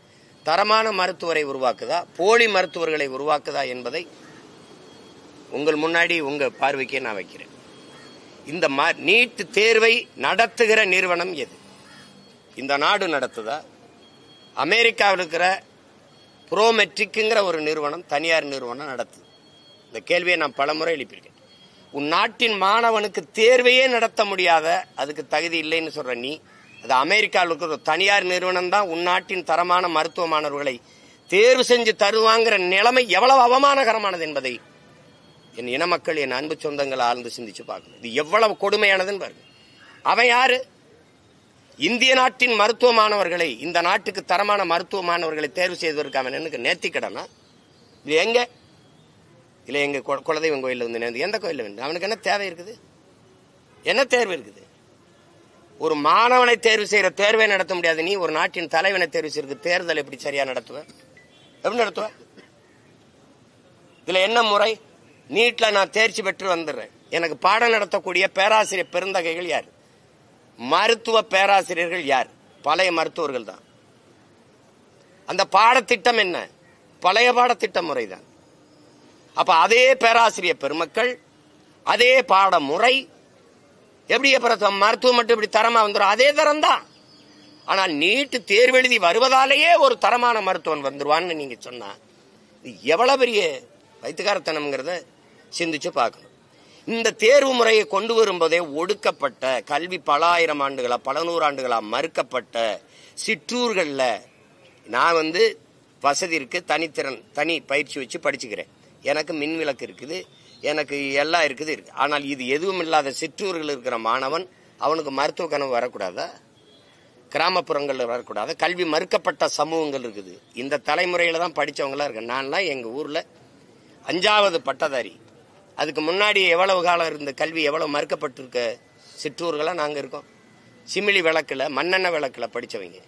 தரமான மருத்துவரை உருவாக்குதா, போலி மருத்துவர்களை உருவாக்குதா என்பதை உங்கள் முன்னாடி உங்க பார்வைக்கே நான் வைக்கிறேன். இந்த நீட் தேர்வை நடத்துகிற நிறுவனம் எது? இந்த நாடு நடத்துதா? அமெரிக்காவில் இருக்கிற ப்ரோமெட்ரிக்குங்கிற ஒரு நிறுவனம், தனியார் நிறுவனம் நடத்துது. இந்த கேள்வியை நான் பலமுறை எழுப்பியிருக்கேன். உன் நாட்டின் மாணவனுக்கு தேர்வையே நடத்த முடியாத, அதுக்கு தகுதி இல்லைன்னு சொல்ற நீ, அது அமெரிக்காவில் இருக்கிற ஒரு தனியார் நிறுவனம் தான் உன் நாட்டின் தரமான மருத்துவ மாணவர்களை தேர்வு செஞ்சு தருவாங்கிற நிலைமை எவ்வளவு அவமானகரமானது என்பதை என் இன மக்கள், என் அன்பு சொந்தங்கள் ஆழ்ந்து சிந்திச்சு பார்க்கணும். இது எவ்வளவு கொடுமையானதுன்னு பாருங்க. அவன் யாரு? இந்திய நாட்டின் மருத்துவ மாணவர்களை, இந்த நாட்டுக்கு தரமான மருத்துவ மாணவர்களை தேர்வு செய்வதற்கு அவன் எனக்கு நேர்த்திக்கடனா? இது எங்க? இல்லை எங்க குலதெய்வம் கோயிலில் வந்து நேர்ந்து எந்த கோயிலில் வந்து அவனுக்கு என்ன தேவை இருக்குது? என்ன தேர்வு இருக்குது? ஒரு மாணவனை தேர்வு செய்யற தேர்வை நடத்த முடியாது. நீ ஒரு நாட்டின் தலைவனை தேர்வு செய்யறது தேர்தல் எப்படி சரியா நடத்துவ? எப்படி நடத்துவ? இதுல என்ன முறை? நீட்ல நான் தேர்ச்சி பெற்று வந்துடுறேன். எனக்கு பாடம் நடத்தக்கூடிய பேராசிரியர் பெருந்தகைகள் யார்? மருத்துவ பேராசிரியர்கள் யார்? பழைய மருத்துவர்கள் தான். அந்த பாடத்திட்டம் என்ன? பழைய பாடத்திட்ட முறைதான். அப்ப அதே பேராசிரியர் பெருமக்கள், அதே பாட முறை எப்படி அப்புறம் மருத்துவம் மட்டும் இப்படி தரமா வந்துடும்? அதே தரம் தான். ஆனால் நீட்டு தேர்வு எழுதி வருவதாலேயே ஒரு தரமான மருத்துவன் வந்துருவான்னு நீங்க சொன்னா எவ்வளவு பெரிய வைத்துக்காரத்தனம்ங்கிறத சிந்திச்சு பார்க்கணும். இந்த தேர்வு முறையை கொண்டு வரும்போதே ஒடுக்கப்பட்ட கல்வி பல ஆயிரம் ஆண்டுகளா பல நூறாண்டுகளா மறுக்கப்பட்ட சிற்றூர்கள்ல நான் வந்து வசதி இருக்கு, தனித்திறன் தனி பயிற்சி வச்சு படிச்சுக்கிறேன். எனக்கு மின் விளக்கு இருக்குது, எனக்கு எல்லாம் இருக்குது. ஆனால் இது எதுவும் இல்லாத சிற்றூர்கள் இருக்கிற மாணவன் அவனுக்கு மருத்துவ கனவு வரக்கூடாதா? கிராமப்புறங்கள்ல வரக்கூடாது? கல்வி மறுக்கப்பட்ட சமூகங்கள் இருக்குது. இந்த தலைமுறையில தான் படிச்சவங்களா இருக்கு. நான்லாம் எங்க ஊர்ல 5வது பட்டதாரி. அதுக்கு முன்னாடி எவ்வளவு காலம் இருந்த கல்வி எவ்வளவு மறுக்கப்பட்டிருக்க சிற்றூர்களா நாங்க இருக்கோம். சிமிலி விளக்குல மண்ணெண்ணெய் விளக்குல படிச்சவங்க.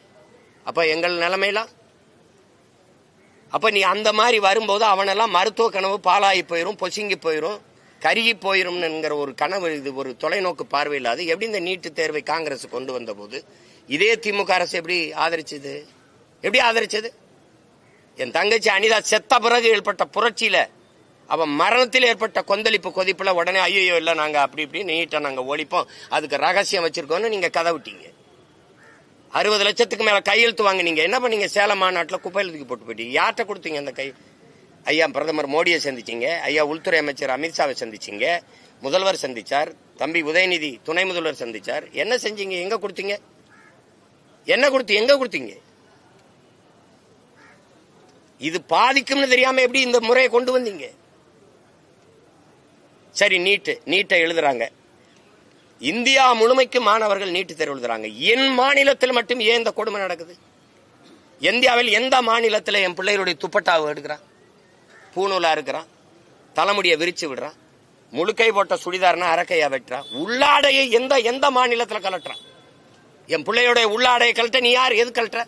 அப்ப எங்கள் நிலைமையெல்லாம் அப்ப நீ அந்த மாதிரி வரும்போது அவனெல்லாம் மருத்துவ கனவு பாலாகி போயிரும், பொசுங்கி போயிரும், கருகி போயிரும்ங்கிற ஒரு கனவு, இது ஒரு தொலைநோக்கு பார்வை இல்லாது எப்படி இந்த நீட்டு தேர்வை காங்கிரஸ் கொண்டு வந்த போது இதே திமுக அரசு எப்படி ஆதரிச்சது? எப்படி ஆதரிச்சது? என் தங்கச்சி அனிதா செத்த பிறகு ஏற்பட்ட புரட்சியில அவன் மரணத்தில் ஏற்பட்ட கொந்தளிப்பு கொதிப்புல உடனே ஐயோ இல்ல நாங்க அப்படி இப்படி நீட்டை நாங்க ஒழிப்போம், அதுக்கு ரகசியம் வச்சிருக்கோம்னு நீங்க கதை விட்டீங்க. 60 லட்சத்துக்கு மேல கையெழுத்து வாங்க. நீங்க என்ன பண்ணீங்க? சேலம் மாநாட்டில் குப்பையில் தூக்கி போட்டு போயிட்டீங்க. யார்கிட்ட கொடுத்தீங்க அந்த கை? ஐயா பிரதமர் மோடியை சந்திச்சீங்க, ஐயா உள்துறை அமைச்சர் அமித்ஷாவை சந்திச்சீங்க, முதல்வர் சந்திச்சார், தம்பி உதயநிதி துணை முதல்வர் சந்திச்சார். என்ன செஞ்சீங்க? எங்க கொடுத்தீங்க? என்ன கொடுத்து எங்க கொடுத்தீங்க? இது பாதிக்கும்னு தெரியாம எப்படி இந்த முறையை கொண்டு வந்தீங்க? சரி, நீட்டை எழுதுறாங்க. இந்தியா முழுமைக்கு மாணவர்கள் நீட்டு தேர்வு எழுதுறாங்க. என் மாநிலத்தில் மட்டும் ஏன் இந்த கொடுமை நடக்குது? இந்தியாவில் எந்த மாநிலத்தில் என் பிள்ளைகளுடைய துப்பட்டாவை எடுக்கிறான், பூணூலா இருக்கிறான், தலைமுடியை விரிச்சு விடுறான், முழுக்கை போட்ட சுடிதார்னா அரக்கையா வெட்டுறான், உள்ளாடையை எந்த மாநிலத்தில் கலட்டுறான்? என் பிள்ளையோடைய உள்ளாடையை கலட்ட நீ யார்? எது கலட்டுற?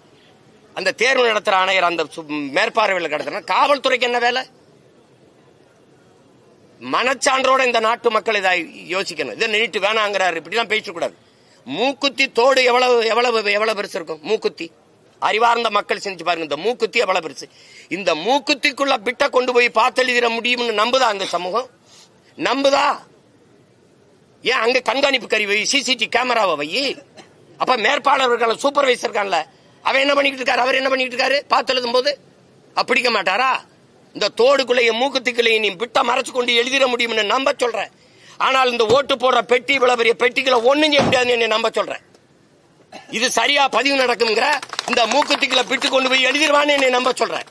அந்த தேர்வு நடத்துற ஆணையர் அந்த மேற்பார்வையில் கடத்துற காவல்துறைக்கு என்ன வேலை? மனச்சான்றோட இந்த நாட்டு மக்கள் இதை யோசிக்கணும். இதை நீட்டு வேணாங்கிறாரு, இப்படிலாம் பேசக்கூடாது. மூக்குத்தி தோடு எவ்வளவு பெருசு இருக்கும்? மூக்குத்தி அறிவார்ந்த மக்கள் செஞ்சு பாருங்க. இந்த மூக்குத்தி எவ்வளவு பெருசு? இந்த மூக்குத்திக்குள்ள பிட்ட கொண்டு போய் பார்த்தெழுதிட முடியும்னு நம்புதா அந்த சமூகம்? நம்புதா? ஏன் அங்க கண்காணிப்பு கருவி சிசிடிவி கேமராவை வை. அப்ப மேற்பாளர்கள் சூப்பர்வைசர் இருக்கான்ல, அவன் என்ன பண்ணிட்டு இருக்காரு? அவர் என்ன பண்ணிட்டு இருக்காரு? பார்த்து எழுதும் போது அப்படிக்க மாட்டாரா? இந்த தோடுக்குள்ளைய மூக்குத்திக்குள்ளைய நீ பிட்ட மறைச்சு கொண்டு எழுதிட முடியும்னு நம்ப சொல்ற. ஆனால் இந்த ஓட்டு போடுற பெட்டி இவ்வளவு பெரிய பெட்டிகளை ஒண்ணும் செய்ய முடியாதுன்னு நம்ப சொல்றேன். இது சரியா பதிவு நடக்குங்கிற இந்த மூக்குத்திக்குள்ள பிட்டு கொண்டு போய் எழுதிடுவான்னு என்னை நம்ப சொல்றேன்.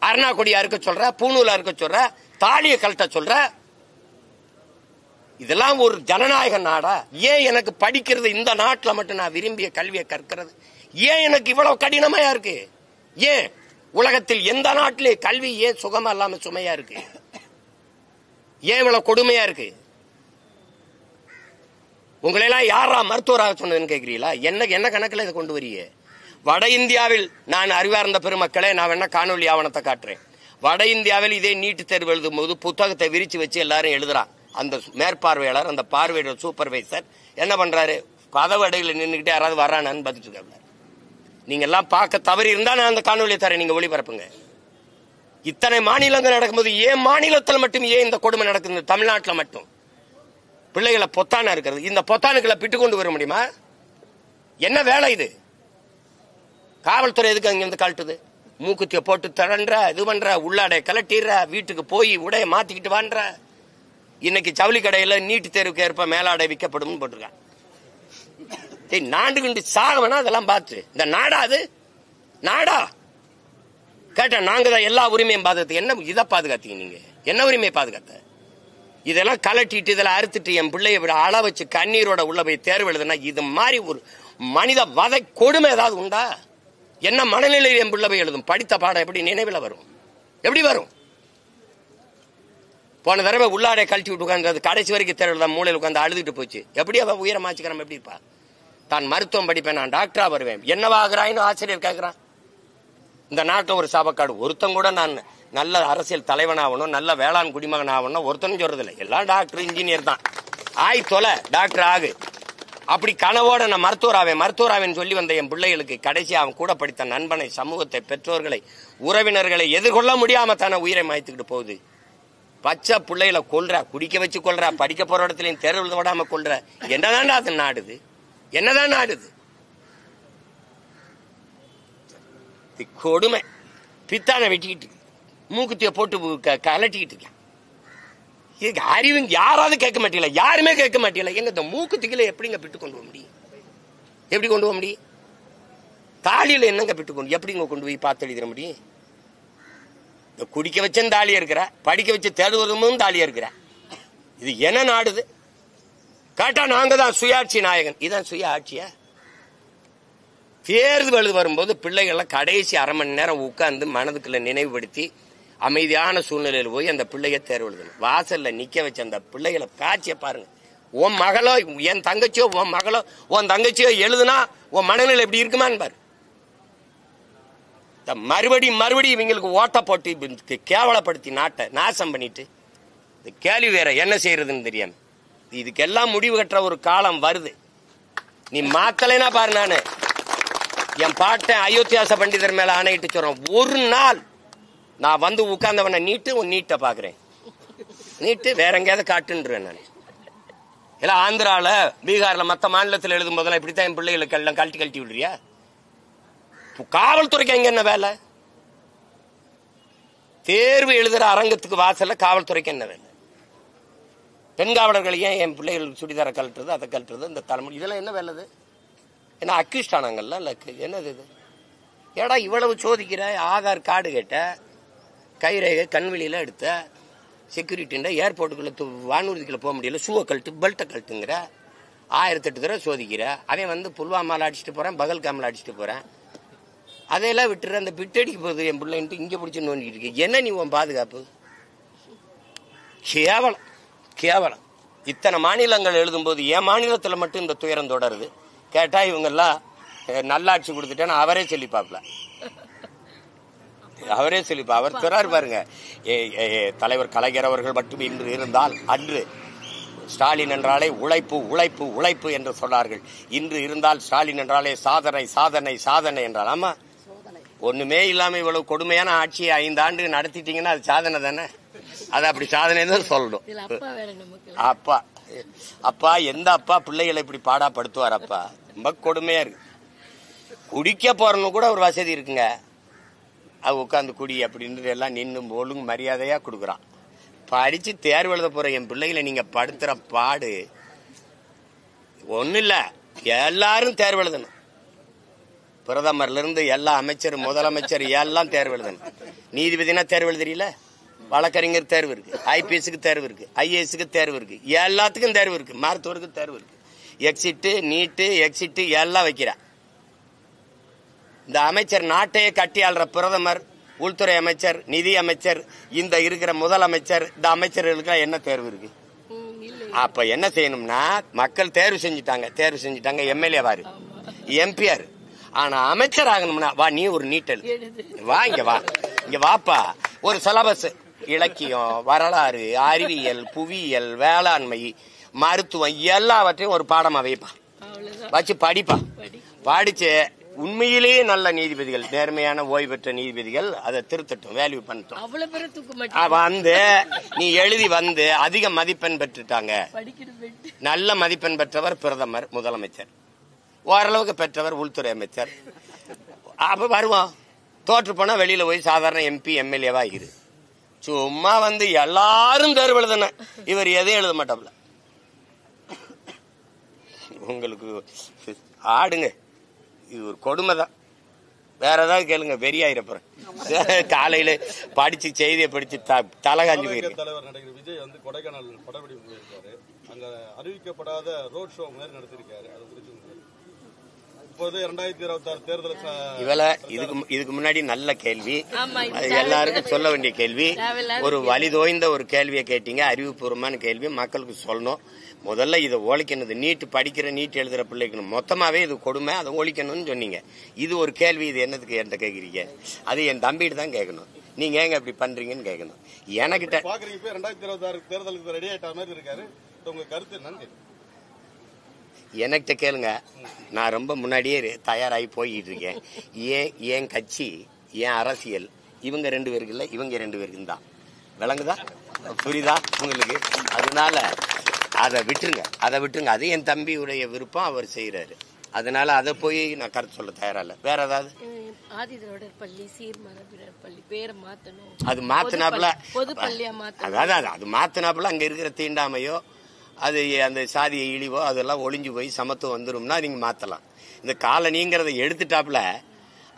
அருணா கொடியா இருக்க சொல்ற, பூணூலா இருக்க சொல்ற, தாலியை கழட்ட சொல்ற. இதெல்லாம் ஒரு ஜனநாயக நாடா? ஏன் எனக்கு படிக்கிறது இந்த நாட்டில் மட்டும் நான் விரும்பிய கல்வியை கற்கிறது ஏன் எனக்கு இவ்வளவு கடினமையா இருக்கு? ஏன் உலகத்தில் எந்த நாட்டிலே கல்வி ஏன் சுகமா இல்லாம சுமையா இருக்கு? ஏன் இவ்வளவு கொடுமையா இருக்கு? உங்களை எல்லாம் யாரா மருத்துவராக சொன்னதுன்னு கேட்கிறீங்களா? என்ன கணக்கில் இதை கொண்டு வரீங்க? வட இந்தியாவில் நான் அறிவார்ந்த பெருமக்களே, நான் வேணா காணொலி ஆவணத்தை காட்டுறேன். வட இந்தியாவில் இதே நீட்டு தேர்வு எழுதும் போது புத்தகத்தை விரிச்சு வச்சு எல்லாரும் எழுதுறான். அந்த மேற்பார்வையாளர், அந்த பார்வையாளர் சூப்பர்வைசர் என்ன பண்றாரு? கதவு அடையில் நின்றுகிட்டே யாராவது வர்றானு பார்த்துட்டு இருக்காரு. நீங்க எல்லாம் பார்க்க தவறி இருந்தா நான் அந்த காணொலியை தரேன், நீங்க ஒளிபரப்புங்க. இத்தனை மாநிலங்கள் நடக்கும்போது ஏன் மாநிலத்தில் மட்டும் ஏன் இந்த கொடுமை நடக்குது? தமிழ்நாட்டில் மட்டும் பிள்ளைகளை பொத்தானா இருக்கிறது. இந்த பொத்தானுக்களை பிட்டு கொண்டு வர முடியுமா? என்ன வேலை இது? காவல்துறை எதுக்கு அங்க இருந்து கழட்டுது? மூக்குத்திய போட்டு தரன்ற, இது பண்ற, உள்ளாடைய கலட்டிடுற, வீட்டுக்கு போய் உடைய மாத்திக்கிட்டு வான்ற. இன்னைக்கு ஜவுளி கடையில நீட்டு தேர்வுக்கு ஏற்ப மேலாடை விற்கப்படும் போட்டிருக்கான். நாண்டு கண்டு சாக வேணா அதெல்லாம் பார்த்து இந்த நாடா அது? நாடா கேட்ட நாங்க தான் எல்லா உரிமையும் பாதுகாத்து. என்ன இதை பாதுகாத்தீங்க நீங்க? என்ன உரிமையை பாதுகாத்த? இதெல்லாம் கலட்டிட்டு இதெல்லாம் அறுத்துட்டு என் பிள்ளைய விட அள வச்சு கண்ணீரோட உள்ள போய் தேர்வு எழுதுனா இது மாதிரி ஒரு மனித வதை கொடுமை ஏதாவது உண்டா? என்ன மனநிலையில் என் பிள்ளை போய் எழுதும்? படித்த பாடம் எப்படி நினைவில் வரும்? எப்படி வரும்? போன தடவை உள்ளாடை கழட்டி விட்டு உட்காந்து கடைசி வரைக்கும் தேர்வில் தான் மூலையில் உட்காந்து அழுதுட்டு போச்சு. எப்படி அவ உயரமாச்சுக்கிறோம் எப்படி இருப்பா? தான் மருத்துவம் படிப்பேன், நான் டாக்டரா வருவேன், என்னவாகிறான்னு ஆசிரியர் கேட்கிறான். இந்த நாட்டில் ஒரு சாபக்காடு ஒருத்தன் கூட நான் நல்ல அரசியல் தலைவனாகணும், நல்ல வேளாண் குடிமகன் ஆகணும் ஒருத்தனும் சொல்றதில்லை. எல்லாம் டாக்டர் இன்ஜினியர் தான். ஆய் தொலை டாக்டர் ஆகு. அப்படி கனவோட நான் மருத்துவராவேன்னு சொல்லி வந்த என் பிள்ளைகளுக்கு கடைசி அவன் கூட படித்த நண்பனை, சமூகத்தை, பெற்றோர்களை, உறவினர்களை எதிர்கொள்ள முடியாம தானே உயிரை மாய்த்துக்கிட்டு போகுது. பச்சை பிள்ளைகளை கொல்ற, குடிக்க வச்சு கொல்ற, படிக்க போற இடத்துலயும் தேர்வு விடாம கொல்ற. என்னதான்டா அது நாடுது? என்னதான் நாடுது? கொடுமை. பித்தான வெட்டிக்கிட்டு மூக்குத்திய போட்டு கலட்டிக்கிட்டு இருக்கேன். அறிவு யாராவது கேட்க மாட்டீங்களா? யாருமே கேட்க மாட்டீங்களா? எங்க இந்த மூக்குத்திகளை எப்படிங்க பிட்டு கொண்டு போக முடியும்? எப்படி கொண்டு போக முடியும்? தாலியில என்னங்க பிட்டு கொண்டு எப்படிங்க கொண்டு போய் பார்த்து எழுதிட முடியும்? குடிக்க வச்சும் தாலியா இருக்கிற, படிக்க வச்சு தேடுவதும் தாலியா இருக்கிற. இது என்ன நாடுது? கேட்டா நாங்க தான் சுயாட்சி நாயகன். இதான் சுய ஆட்சியா? தேர்தல் வரும்போது பிள்ளைகளை கடைசி அரை மணி நேரம் உட்கார்ந்து மனதுக்குள்ள நினைவுபடுத்தி அமைதியான சூழ்நிலையில் போய் அந்த பிள்ளைய தேர்வு எழுதணும். வாசல்ல நிக்க வச்ச அந்த பிள்ளைகளை காட்சிய பாருங்க. உன் மகளோ என் தங்கச்சியோ உன் மகளோ உன் தங்கச்சியோ எழுதுனா உன் மனநிலை எப்படி இருக்குமான்னு பாரு. மறுபடி இவங்களுக்கு ஓட்ட போட்டு கேவலப்படுத்தி நாட்டை நாசம் பண்ணிட்டு இந்த கேள்வி வேற என்ன செய்யறதுன்னு தெரியாம இதுக்கெல்லாம் முடிவு கட்டுற ஒரு காலம் வருது. நீ மாத்தலைன்னா பாரு. நானு என் பாட்டை அயோத்தியாச பண்டிதர் மேல ஆணையிட்டு சொல்றேன். ஒரு நாள் நான் வந்து உட்கார்ந்தவன நீட்டை பாக்குறேன். நீட்டு வேற எங்கேயாவது காட்டுன்றேன் நான். இல்ல ஆந்திரால பீகார்ல மத்த மாநிலத்தில் எழுதும் போதெல்லாம் இப்படித்தான் என் பிள்ளைகளுக்கு எல்லாம் கழட்டி விடுறியா? காவல்துறைக்கு அங்க என்ன வேலை? தேர்வு எழுதுற அரங்கத்துக்கு வாசல்ல காவல்துறைக்கு என்ன வேலை? பெண் காவலர்கள் ஏன் என் பிள்ளைகள் சுடிதார கழட்டுறது, அதை கழட்டுறது, இந்த தலைமுறை இதெல்லாம் என்ன வேலை? என்ன அக்யூஸ்ட் ஆனாங்கல்ல? என்னது இது? ஏடா இவ்வளவு சோதிக்கிற? ஆதார் கார்டு கேட்ட, கைரேகை கண்வெளியில எடுத்த, செக்யூரிட்டின்ற ஏர்போர்ட்டுக்குள்ள வானூர்திக்குள்ள போக முடியல, ஷூவை கழட்டு பெல்ட்டை கழட்டுங்கிற, 1008 தடவை சோதிக்கிற. அவன் வந்து புல்வாமால அடிச்சுட்டு போறேன், பகல்காமில் அடிச்சுட்டு போறேன், அதையெல்லாம் விட்டுற. அந்த பிட்டடிக்கு போகுது என் பிள்ளைன்ட்டு இங்க பிடிச்சு நோண்டிட்டு இருக்கு. என்ன நீ உன் பாதுகாப்பு? கேவலம் கேவலம். இத்தனை மாநிலங்கள் எழுதும் போது என் மாநிலத்தில் மட்டும் இந்த துயரம் தொடருது. கேட்டா இவங்கெல்லாம் நல்லாட்சி கொடுத்துட்டேன்னு அவரே சொல்லிப்பாப்ல. அவரே சொல்லிப்பா. அவர் சொல்றாரு பாருங்க, தலைவர் கலைஞர் அவர்கள் மட்டும் இன்று இருந்தால் அன்று ஸ்டாலின் என்றாலே உழைப்பு உழைப்பு உழைப்பு என்று சொன்னார்கள். இன்று இருந்தால் ஸ்டாலின் என்றாலே சாதனை சாதனை சாதனை என்றால். ஆமா, ஒண்ணுமே இல்லாம இவ்வளவு கொடுமையான ஆட்சியை 5 ஆண்டு நடத்திட்டீங்கன்னா அது சாதனை தானே. அது அப்படி சாதனை தான் சொல்லணும். அப்பா அப்பா எந்த அப்பா பிள்ளைகளை இப்படி பாடாப்படுத்துவார்? அப்பா ரொம்ப கொடுமையா இருக்கு. குடிக்க போறன்னு கூட ஒரு வசதி இருக்குங்க. அது உட்காந்து குடி அப்படின்னு எல்லாம் நின்று ஒழுங்கு மரியாதையா கொடுக்குறான். படிச்சு தேர்வு எழுத போற என் பிள்ளைகளை நீங்க படுத்துற பாடு ஒண்ணு இல்ல. எல்லாரும் தேர்வு எழுதணும். பிரதமர்ல இருந்து எல்லா அமைச்சர், முதலமைச்சர் எல்லாம் தேர்வு எழுதணும். நீதிபதினா தேர்வு எழுதுறீல, வழக்கறிஞர் தேர்வு இருக்கு, ஐபிஎஸ்க்கு தேர்வு இருக்கு, ஐஏஎஸ்க்கு தேர்வு இருக்கு, எல்லாத்துக்கும் தேர்வு இருக்கு, மருத்துவருக்கு தேர்வு இருக்கு, எக்ஸிட்டு நீட்டு எக்ஸிட்டு எல்லாம் வைக்கிறா. இந்த அமைச்சர் நாட்டையே கட்டி ஆள்ற பிரதமர், உள்துறை அமைச்சர், நிதி அமைச்சர், இந்த இருக்கிற முதலமைச்சர், இந்த அமைச்சர்களுக்கு என்ன தேர்வு இருக்கு? அப்ப என்ன செய்யணும்னா, மக்கள் தேர்வு செஞ்சுட்டாங்க எம்எல்ஏ வாரு, எம்பிஆர். ஆனா அமைச்சர் ஆகணும்னா வா, நீ ஒரு நீட்டல் வா, இங்க வாப்பா. ஒரு சிலபஸ், இலக்கியம், வரலாறு, அறிவியல், புவியியல், வேளாண்மை, மருத்துவம் எல்லாவற்றையும் ஒரு பாடமா வைப்பா, வச்சு படிப்பா. படிச்சு உண்மையிலேயே நல்ல நீதிபதிகள், நேர்மையான ஓய்வு பெற்ற நீதிபதிகள் அதை திருத்தட்டும், வேல்யூ பண்ணட்டும். வந்து நீ எழுதி வந்து அதிக மதிப்பெண் பெற்றுட்டாங்க. நல்ல மதிப்பெண் பெற்றவர் பிரதமர், முதலமைச்சர், ஓரளவுக்கு பெற்றவர் உள்துறை அமைச்சர். அப்ப வருவோம். தோற்று போனா வெளியில போய் சாதாரண எம்பி எம்எல்ஏவா இரு. சும்மா வந்து எல்லாரும் தேர்வு எழுதுன, இவர் எதையும் எழுத மாட்டாப்ல. உங்களுக்கு ஆடுங்க, இது ஒரு கொடுமை தான். வேற ஏதாவது கேளுங்க, வெறியாயிரப்புறேன். காலையில படிச்சு செய்தியை படிச்சு தலகாஞ்சி போயிருக்கு. தலைவர் நடிகர் விஜய் வந்து கொடைக்கானல் படப்பிடிப்பு போயிருக்காரு. அங்க அறிவிக்கப்படாத ரோட் ஷோ மாதிரி நடத்திருக்காரு. அது குறித்து இப்போ அப்போது 2026 தேர்தல் இவள இதுக்கு முன்னாடி நல்ல கேள்வி, எல்லாருக்கும் சொல்ல வேண்டிய கேள்வி, ஒரு வலிதோய்ந்த ஒரு கேள்வியை கேட்டீங்க, அறிவுபூர்வமான கேள்வி, மக்களுக்கு சொல்லணும். முதல்ல இதை ஒழிக்கணும். நீட் படிக்கிற நீட் எழுதுற பிள்ளைக்கு மொத்தமாவே இது கொடுமை, அதை ஒழிக்கணும்னு சொன்னீங்க. இது ஒரு கேள்வி, இது என்னதுக்கு என்கிட்ட கேக்குறீங்க? அது என் தம்பிட்டு தான் கேட்கணும். நீங்க ஏங்க இப்படி பண்றீங்கன்னு கேட்கணும். எனக்கிட்ட பாக்குறீங்க 2026 தேர்தலுக்கு ரெடி ஆயிட்ட மாதிரி இருக்காரு. உங்க கருத்து என்னன்னு என்கிட்ட கேளுங்க. நான் ரொம்ப முன்னாடியே தயாராகி போயிட்டு இருக்கேன். ஏன் கட்சி, ஏன் அரசியல், இவங்க 2 பேருக்கு இல்ல, இவங்க 2 பேருக்கு தான். விளங்குதா? புரியுதா உங்களுக்கு? அதனால அதை விட்டுருங்க. அது என் தம்பியுடைய விருப்பம், அவர் செய்யறாரு. அதனால அதை போய் நான் கருத்து சொல்ல தயாரில்ல. வேற ஏதாவது ஆதிதிராவிடர் பள்ளி சீர்மரபினர் பள்ளி பேரை மாத்தணும், அது மாத்தினாப்புல பொது பள்ளியா மாத்தணும். அதாவது அது மாத்தினாப்புல அங்க இருக்கிற தீண்டாமையோ அது அந்த சாதிய இழிவோ அதெல்லாம் ஒளிஞ்சு போய் சமத்துவம் வந்துரும்னா நீங்க மாத்தலாம். இந்த காலனிங்கிறத எடுத்துட்டாப்புல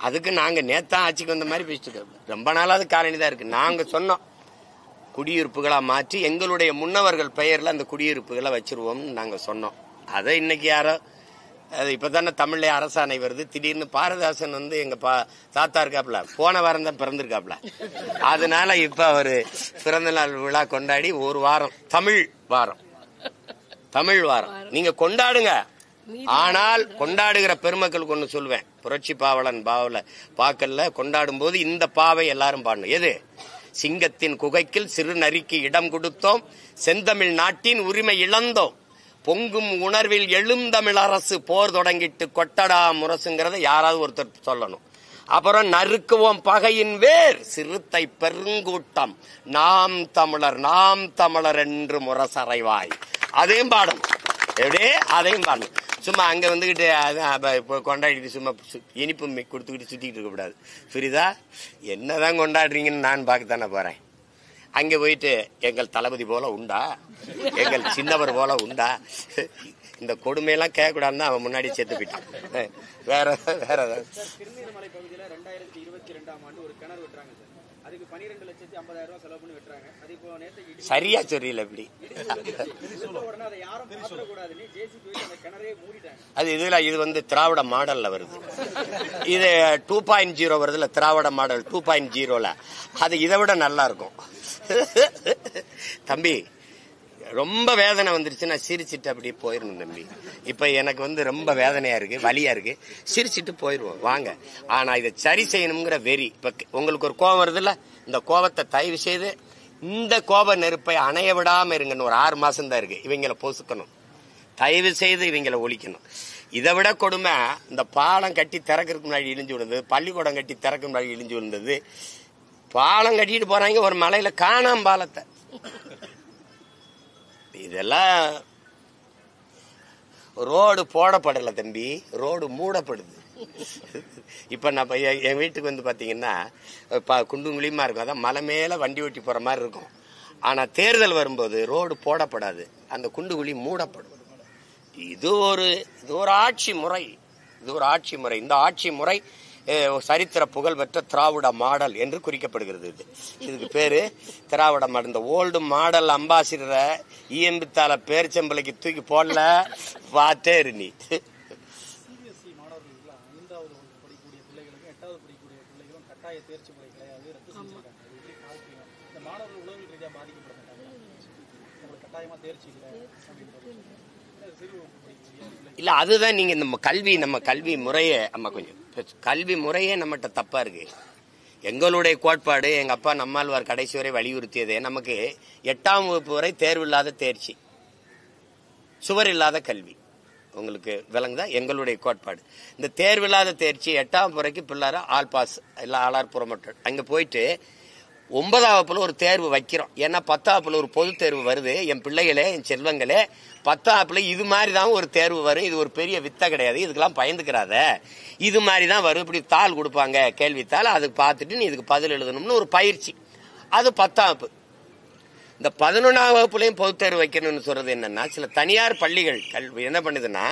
அதுக்கு நாங்க நேத்தான் ஆட்சிக்கு வந்த மாதிரி பேசிட்டு இருக்கோம். ரொம்ப நாளாவது காலனி தான் இருக்கு. நாங்க சொன்னோம் குடியிருப்புகளா மாற்றி எங்களுடைய முன்னவர்கள் பெயர்ல அந்த குடியிருப்புகளை வச்சிருவோம்னு நாங்க சொன்னோம். அதை இன்னைக்கு யாரோ அது இப்பதானே தமிழ்ல அரசாணை வருது. திடீர்னு பாரதாசன் எங்க தாத்தா இருக்காப்ல, போன வாரம் தான் பிறந்திருக்காப்ல. அதனால இப்ப அவரு பிறந்த நாள் விழா கொண்டாடி ஒரு வாரம் தமிழ் வாரம் நீங்க கொண்டாடுங்க. ஆனால் கொண்டாடுகிற பெருமக்களுக்கு ஒண்ணு சொல்லுவேன். புரட்சி பாவலன் பாக்கல்ல கொண்டாடும் போது இந்த பாவை எல்லாரும் பாடணும். எது? சிங்கத்தின் குகைக்கில் சிறு நரிக்கு இடம் கொடுத்தோம், செந்தமிழ் நாட்டின் உரிமை இழந்தோம், பொங்கும் உணர்வில் எழுந்தமிழ் அரசு போர் தொடங்கிட்டு கொட்டடா முரசுங்கிறத யாராவது ஒருத்தர் சொல்லணும். அப்புறம் நறுக்குவோம் பகையின் வேர் சிறுத்தை பெருங்கூட்டம், நாம் தமிழர் என்று முரசறைவாய். அதையும் பாடணும். எப்படியே அதையும் பாடணும். சும்மா அங்க வந்துகிட்டு கொண்டாடிட்டு சும்மா இனிப்பு கொடுத்துக்கிட்டு சுத்திக்கிட்டு இருக்க கூடாது. புரியுதா? என்னதான் கொண்டாடுறீங்கன்னு நான் பார்க்கத்தானே போறேன். அங்க போயிட்டு எங்கள் தளபதி போல உண்டா, எங்கள் சின்னவர் போல உண்டா, இந்த கொடுமையெல்லாம் கேட்கக்கூடாதுன்னு அவன் முன்னாடி சேர்த்து போயிட்டான். வேற திருநீர்மலை பகுதியில 2022ஆம் ஆண்டு ஒரு கிணறு வெட்டுறாங்க சார். அதுக்கு 12,50,000 ரூபாய் செலவு பண்ணி வெட்டுறாங்க. அது இப்போ நேத்து சரியா சொல்றீல இப்படி உடனே அதை யாரும் பாத்திரக்கூடாதுன்னு ஜேசிபி அந்த கிணறையே மூடிட்டாங்க. அது இது திராவிட மாடல்ல வருது. இது 2.0 வருதுல, திராவிட மாடல் 2.0ல. அது இதை விட நல்லா இருக்கும். தம்பி ரொம்ப வேதனை வந்துருச்சுன்னா சிரிச்சிட்டு அப்படியே போயிடணும் தம்பி. இப்ப எனக்கு ரொம்ப வேதனையா இருக்கு, வலியா இருக்கு, சிரிச்சிட்டு போயிருவோம் வாங்க. ஆனா இதை சரி செய்யணுங்கிற வெறி. இப்ப உங்களுக்கு ஒரு கோபம் வருது இல்ல, இந்த கோபத்தை தயவு செய்து இந்த கோப நெருப்பை அணைய விடாம இருங்கன்னு ஒரு 6 மாசம் தான் இருக்கு. இவங்களை பொசுக்கணும், தயவு செய்து இவங்களை ஒழிக்கணும். இதை விட கொடுமை இந்த பாலம் கட்டி திறக்கிறதுக்கு முன்னாடி இழிஞ்சு விழுந்தது, பள்ளிக்கூடம் கட்டி திறக்க முன்னாடி இழிஞ்சு விழுந்தது. பாலம் கட்டிட்டு போறாங்க ஒரு மலையில காணாம பாலத்தை. இதெல்லாம் ரோடு போடப்படல தம்பி, ரோடு மூடப்படுது. இப்ப நான் என் வீட்டுக்கு பாத்தீங்கன்னா குண்டுங்குழியுமா இருக்கும், அதான் மலை மேல வண்டி ஓட்டி போற மாதிரி இருக்கும். ஆனா தேர்தல் வரும்போது ரோடு போடப்படாது, அந்த குண்டுகுழி மூடப்படும். இது ஒரு ஆட்சி முறை. இந்த ஆட்சி முறை சரித்திர புகழ் பெற்ற திராவிட மாடல் என்று குறிக்கப்படுகிறது. இதுக்கு பேரு திராவிட மாடல். இந்த ஓல்டு மாடல் அம்பாசிடரை ஈயம்பித்தால பேர்ச்சம்பளைக்கு தூக்கி போடல, பார்த்தே நீ. சிபிஎஸ்இ மாணவர்கள் 5வது வகுப்பு படிக்கக்கூடிய பிள்ளைகளுக்கும் 8வது படிக்கக்கூடிய பிள்ளைகளும் கட்டாய தேர்ச்சி முறை கிடையாது, ரத்து செஞ்சிருக்காங்க. இந்த மாணவர்கள் உளவியல் ரீதியாக பாதிக்கப்பட மாட்டாங்க. உங்களுக்கு கட்டாயமா தேர்ச்சி இல்லை அப்படின்றது சிறு வகுப்பு படிக்கக்கூடிய இல்ல. அதுதான் நீங்க நம்ம கல்வி முறையே கொஞ்சம் கல்வி முறையே நம்மகிட்ட தப்பா இருக்கு. எங்களுடைய கோட்பாடு, எங்க அப்பா நம்மாழ்வார் கடைசி வரை வலியுறுத்தியதே நமக்கு 8ஆம் வகுப்பு வரை தேர்வு இல்லாத தேர்ச்சி, சுவர் இல்லாத கல்வி. உங்களுக்கு விளங்குதா? எங்களுடைய கோட்பாடு இந்த தேர்வு இல்லாத தேர்ச்சி 8ஆம் வரைக்கும் பிள்ளார ஆல் பாஸ் இல்ல ஆளார் புறமட்டல். அங்க போயிட்டு 9ஆம் வகுப்புல ஒரு தேர்வு வைக்கிறோம். ஏன்னா 10ஆம் வகுப்புல ஒரு பொது தேர்வு வருது. என் பிள்ளைகளே, என் செல்வங்களே, 10ஆம் வகுப்புல இது மாதிரிதான் ஒரு தேர்வு வரும். இது ஒரு பெரிய வித்தை கிடையாது, இதுக்கெல்லாம் பயந்துக்கிறாத. இது மாதிரிதான் வரும். இப்படி தாள் கொடுப்பாங்க, கேள்வித்தாள், அதுக்கு பார்த்துட்டு நீ இதுக்கு பதில் எழுதணும்னு ஒரு பயிற்சி. அது 10ஆம் வகுப்பு. இந்த 11ஆம் வகுப்புலையும் பொது தேர்வு வைக்கணும்னு சொல்றது என்னன்னா, சில தனியார் பள்ளிகள் என்ன பண்ணுதுன்னா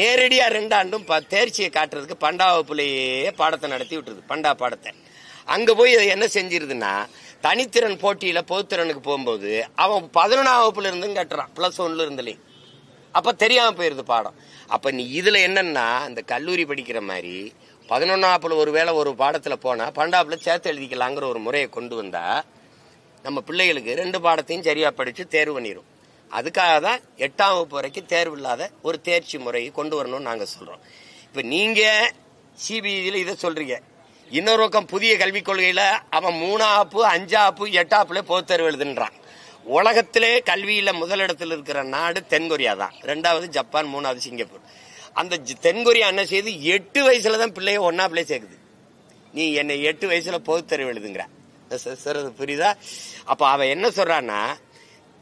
நேரடியா 2 ஆண்டும் தேர்ச்சியை காட்டுறதுக்கு 12ஆம் வகுப்புலேயே பாடத்தை நடத்தி விட்டுருது. பண்டா பாடத்தை அங்க போய் என்ன செஞ்சிருதுன்னா, தனித்திறன் போட்டியில பொதுத்திறனுக்கு போகும்போது அவன் 11ஆம் வகுப்புல இருந்தும் கட்டுறான், +1 இருந்துலையும். அப்ப தெரியாம போயிருது பாடம். அப்ப நீ இதுல என்னன்னா இந்த கல்லூரி படிக்கிற மாதிரி 11ஆப்புல ஒருவேளை ஒரு பாடத்துல போனா 12ஆப்புல சேர்த்து எழுதிக்கலாங்கிற ஒரு முறையை கொண்டு வந்தா நம்ம பிள்ளைகளுக்கு 2 பாடத்தையும் சரியா படிச்சு தேர்வு பண்ணிடும். அதுக்காக தான் 8ஆம் வகுப்பு வரைக்கும் தேர்வு இல்லாத ஒரு தேர்ச்சி முறையை கொண்டு வரணும்னு நாங்க சொல்றோம். இப்ப நீங்க சிபிஎஸ்சியில இதை சொல்றீங்க, இன்னொரு பக்கம் புதிய கல்விக் கொள்கையில அவன் 3ஆப்பு 5ஆப்பு 8ஆப்புல பொது தேர்வு எழுதுன்றான். உலகத்திலே கல்வியில முதலிடத்தில் இருக்கிற நாடு தென்கொரியா தான், 2வது ஜப்பான், 3வது சிங்கப்பூர். அந்த தென்கொரியா என்ன செய்யுது, 8 வயசுலதான் பிள்ளைய 1ஆப்புல சேர்க்குது. நீ என்னை 8 வயசுல பொது தேர்வு எழுதுங்கிற, புரியுதா? அப்ப அவன் என்ன சொல்றான்னா,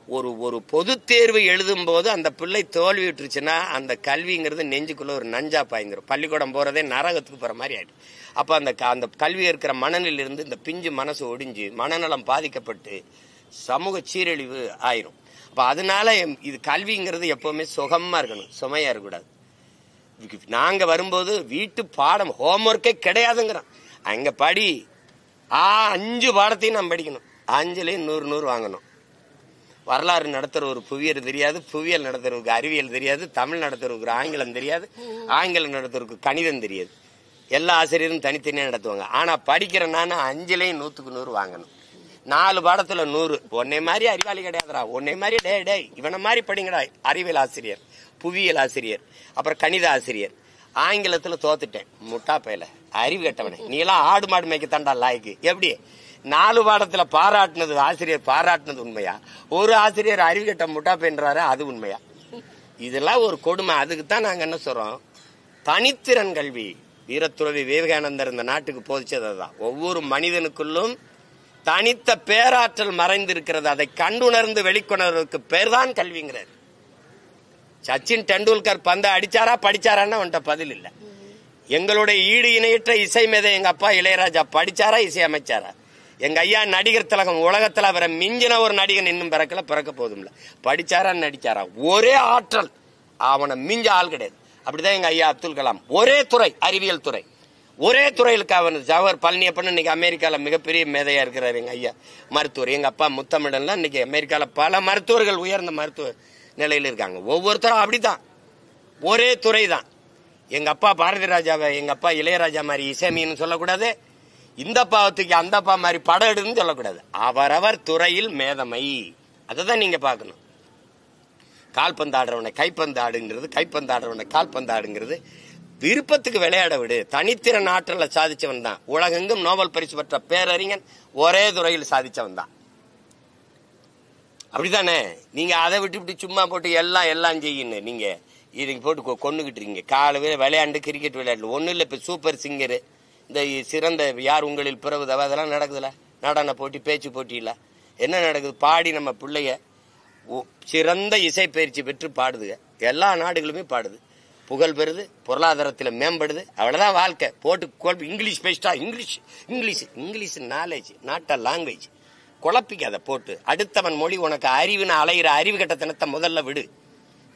ஒரு பொது தேர்வு எழுதும் போது அந்த பிள்ளை தோல்வி விட்டுருச்சுன்னா அந்த கல்விங்கிறது நெஞ்சுக்குள்ள ஒரு நஞ்சா பாய்ந்துரும். பள்ளிக்கூடம் போறதே நரகத்துக்கு போற மாதிரி ஆயிடும். அப்ப அந்த கல்வி இருக்கிற மனநிலிருந்து இந்த பிஞ்சு மனசு ஒடிஞ்சு மனநலம் பாதிக்கப்பட்டு சமூக சீரழிவு ஆயிரும். அப்ப அதனால இது கல்விங்கிறது எப்பவுமே சுகமா இருக்கணும், சுமையா இருக்கக்கூடாது. நாங்க வரும்போது வீட்டு பாடம் ஹோம்ஒர்க்கே கிடையாதுங்கிறோம். அங்க படி 5 பாடத்தையும் நம்ம படிக்கணும், 5லயும் 100 வாங்கணும். வரலாறு நடத்துற ஒரு புவியியல் தெரியாது, புவியியல் நடத்துறதுக்கு அறிவியல் தெரியாது, தமிழ் நடத்துறதுக்கு ஆங்கிலம் தெரியாது, ஆங்கிலம் நடத்துறதுக்கு கணிதம் தெரியாது. எல்லா ஆசிரியரும் தனித்தனியா நடத்துவாங்க. ஆனா படிக்கிற நான் 5லயும் 100க்கு 100 வாங்கணும். 4 பாடத்துல 100. உன்னை மாதிரி அறிவாளி கிடையாதுடா, உன்னை மாதிரி டே இவனை மாதிரி படிங்கடா. அறிவியல் ஆசிரியர், புவியியல் ஆசிரியர், அப்புறம் கணித ஆசிரியர். ஆங்கிலத்துல தோத்துட்டேன், முட்டா பையல, அறிவு கட்டவனே, நீ எல்லாம் ஆடு மாடு மேய்க்கத்தாண்டா லாய்க்கு. எப்படி 4 பாடத்துல பாராட்டினது ஆசிரியர் பாராட்டினது உண்மையா? ஒரு ஆசிரியர் அறிவு கட்ட முட்டா பையன்றாரு, அது உண்மையா? இதெல்லாம் ஒரு கொடுமை. அதுக்கு தான் நாங்க என்ன சொல்றோம், தனித்திறன் கல்வி. வீரத்துறவி விவேகானந்தர் இந்த நாட்டுக்கு போதிச்சது தான். ஒவ்வொரு மனிதனுக்குள்ளும் தனித்த பேராற்றல் மறைந்திருக்கிறது, அதை கண்டுணர்ந்து வெளிக்கொணர்வதற்கு பேர் தான் கல்விங்கிறார். சச்சின் டெண்டுல்கர் பந்தை அடிச்சாரா படிச்சாரான்னு அவன்கிட்ட பதில் இல்ல. எங்களுடைய ஈடு இணையற்ற இசை மேதை எங்க அப்பா இளையராஜா படிச்சாரா, இசை அமைச்சாரா? எங்க ஐயா நடிகர் திலகம், உலகத்துல அவரை மிஞ்சின ஒரு நடிகன் இன்னும் பிறக்க போதும் இல்ல. படிச்சாரா நடிச்சாரா? ஒரே ஆற்றல், அவனை மிஞ்ச ஆள் கிடையாது. அப்படிதான் எங்க ஐயா அப்துல் கலாம். ஒரே துறை, அறிவியல் துறை, ஒரே துறையிலுக்கு அவன் ஜவஹர் பழனியப்பன் இன்னைக்கு அமெரிக்கால மிகப்பெரிய மேதையா இருக்கிறார். எங்க ஐயா மருத்துவர். எங்க அப்பா முத்தமிழன்லாம் இன்னைக்கு அமெரிக்கால பல மருத்துவர்கள் உயர்ந்த மருத்துவ நிலையில இருக்காங்க. ஒவ்வொருத்தரும் அப்படித்தான், ஒரே துறை தான். எங்க அப்பா பாரதி ராஜாவை எங்க அப்பா இளையராஜா மாதிரி இசைமின்னு சொல்லக்கூடாது, இந்த பாவத்துக்கு அந்த அப்பா மாதிரி படம் எடுன்னு சொல்லக்கூடாது. அவரவர் துறையில் மேதமை, அதைதான் நீங்க பாக்கணும். கால்பந்து ஆடுறவனை கைப்பந்து ஆடுங்கிறது, கைப்பந்து ஆடுறவனை கால்பந்து ஆடுங்கிறது விருப்பத்துக்கு விளையாட விடு. தனித்திறன் ஆற்றல சாதிச்சவன் தான். உலகெங்கும் நோபல் பரிசு பெற்ற பேரறிஞன் ஒரே துறையில் சாதிச்சவன் தான். அப்படித்தானே? நீங்க அதை விட்டு சும்மா போட்டு எல்லாம் செய்யணும். நீங்க இதுக்கு போட்டு கொண்டுகிட்டு இருக்கீங்க. காலையில விளையாண்டு கிரிக்கெட் விளையாண்டு ஒன்னும் இல்ல. இப்ப சூப்பர் சிங்கரு, இந்த சிறந்த யார் உங்களில் பிறகுதவ, அதெல்லாம் நடக்குதுல. நடன போட்டி, பேச்சு போட்டி இல்ல, என்ன நடக்குது? பாடி நம்ம பிள்ளைய சிறந்த இசை பயிற்சி பெற்று பாடுதுங்க. எல்லா நாடுகளுமே பாடுது, புகழ் பெறுது, பொருளாதாரத்தில் மேம்படுது. அவ்வளவுதான் வாழ்க்கை. போட்டு இங்கிலீஷ் பேசிட்டா English knowledge, not a language. குழப்பிக்காத போட்டு. அடுத்தவன் மொழி உனக்கு அறிவுன்னு அலைகிற அறிவு கட்டத்தனத்தை முதல்ல விடு.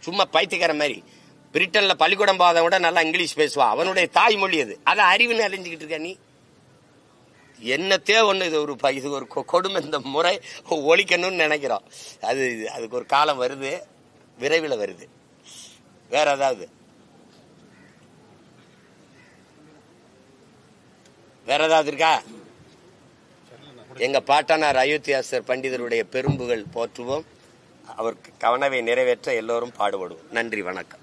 சும்மா பைத்தியக்கார மாதிரி. பிரிட்டன்ல பள்ளிக்கூடம் போகாத விட நல்லா இங்கிலீஷ் பேசுவான், அவனுடைய தாய்மொழி அது. அதை அறிவுன்னு அழிஞ்சுக்கிட்டு இருக்க நீ. என்னத்தே ஒண்ணு. இது ஒரு கொடுமை. இந்த முறை ஒழிக்கணும்னு நினைக்கிறோம். அதுக்கு ஒரு காலம் வருது, விரைவில் வருது. வேற ஏதாவது இருக்கா? எங்க பாட்டனார் அயோத்தியாசர் பண்டிதருடைய பெரும்புகள் போற்றுவோம். அவருக்கு கவனவை நிறைவேற்ற எல்லோரும் பாடுபடுவோம். நன்றி, வணக்கம்.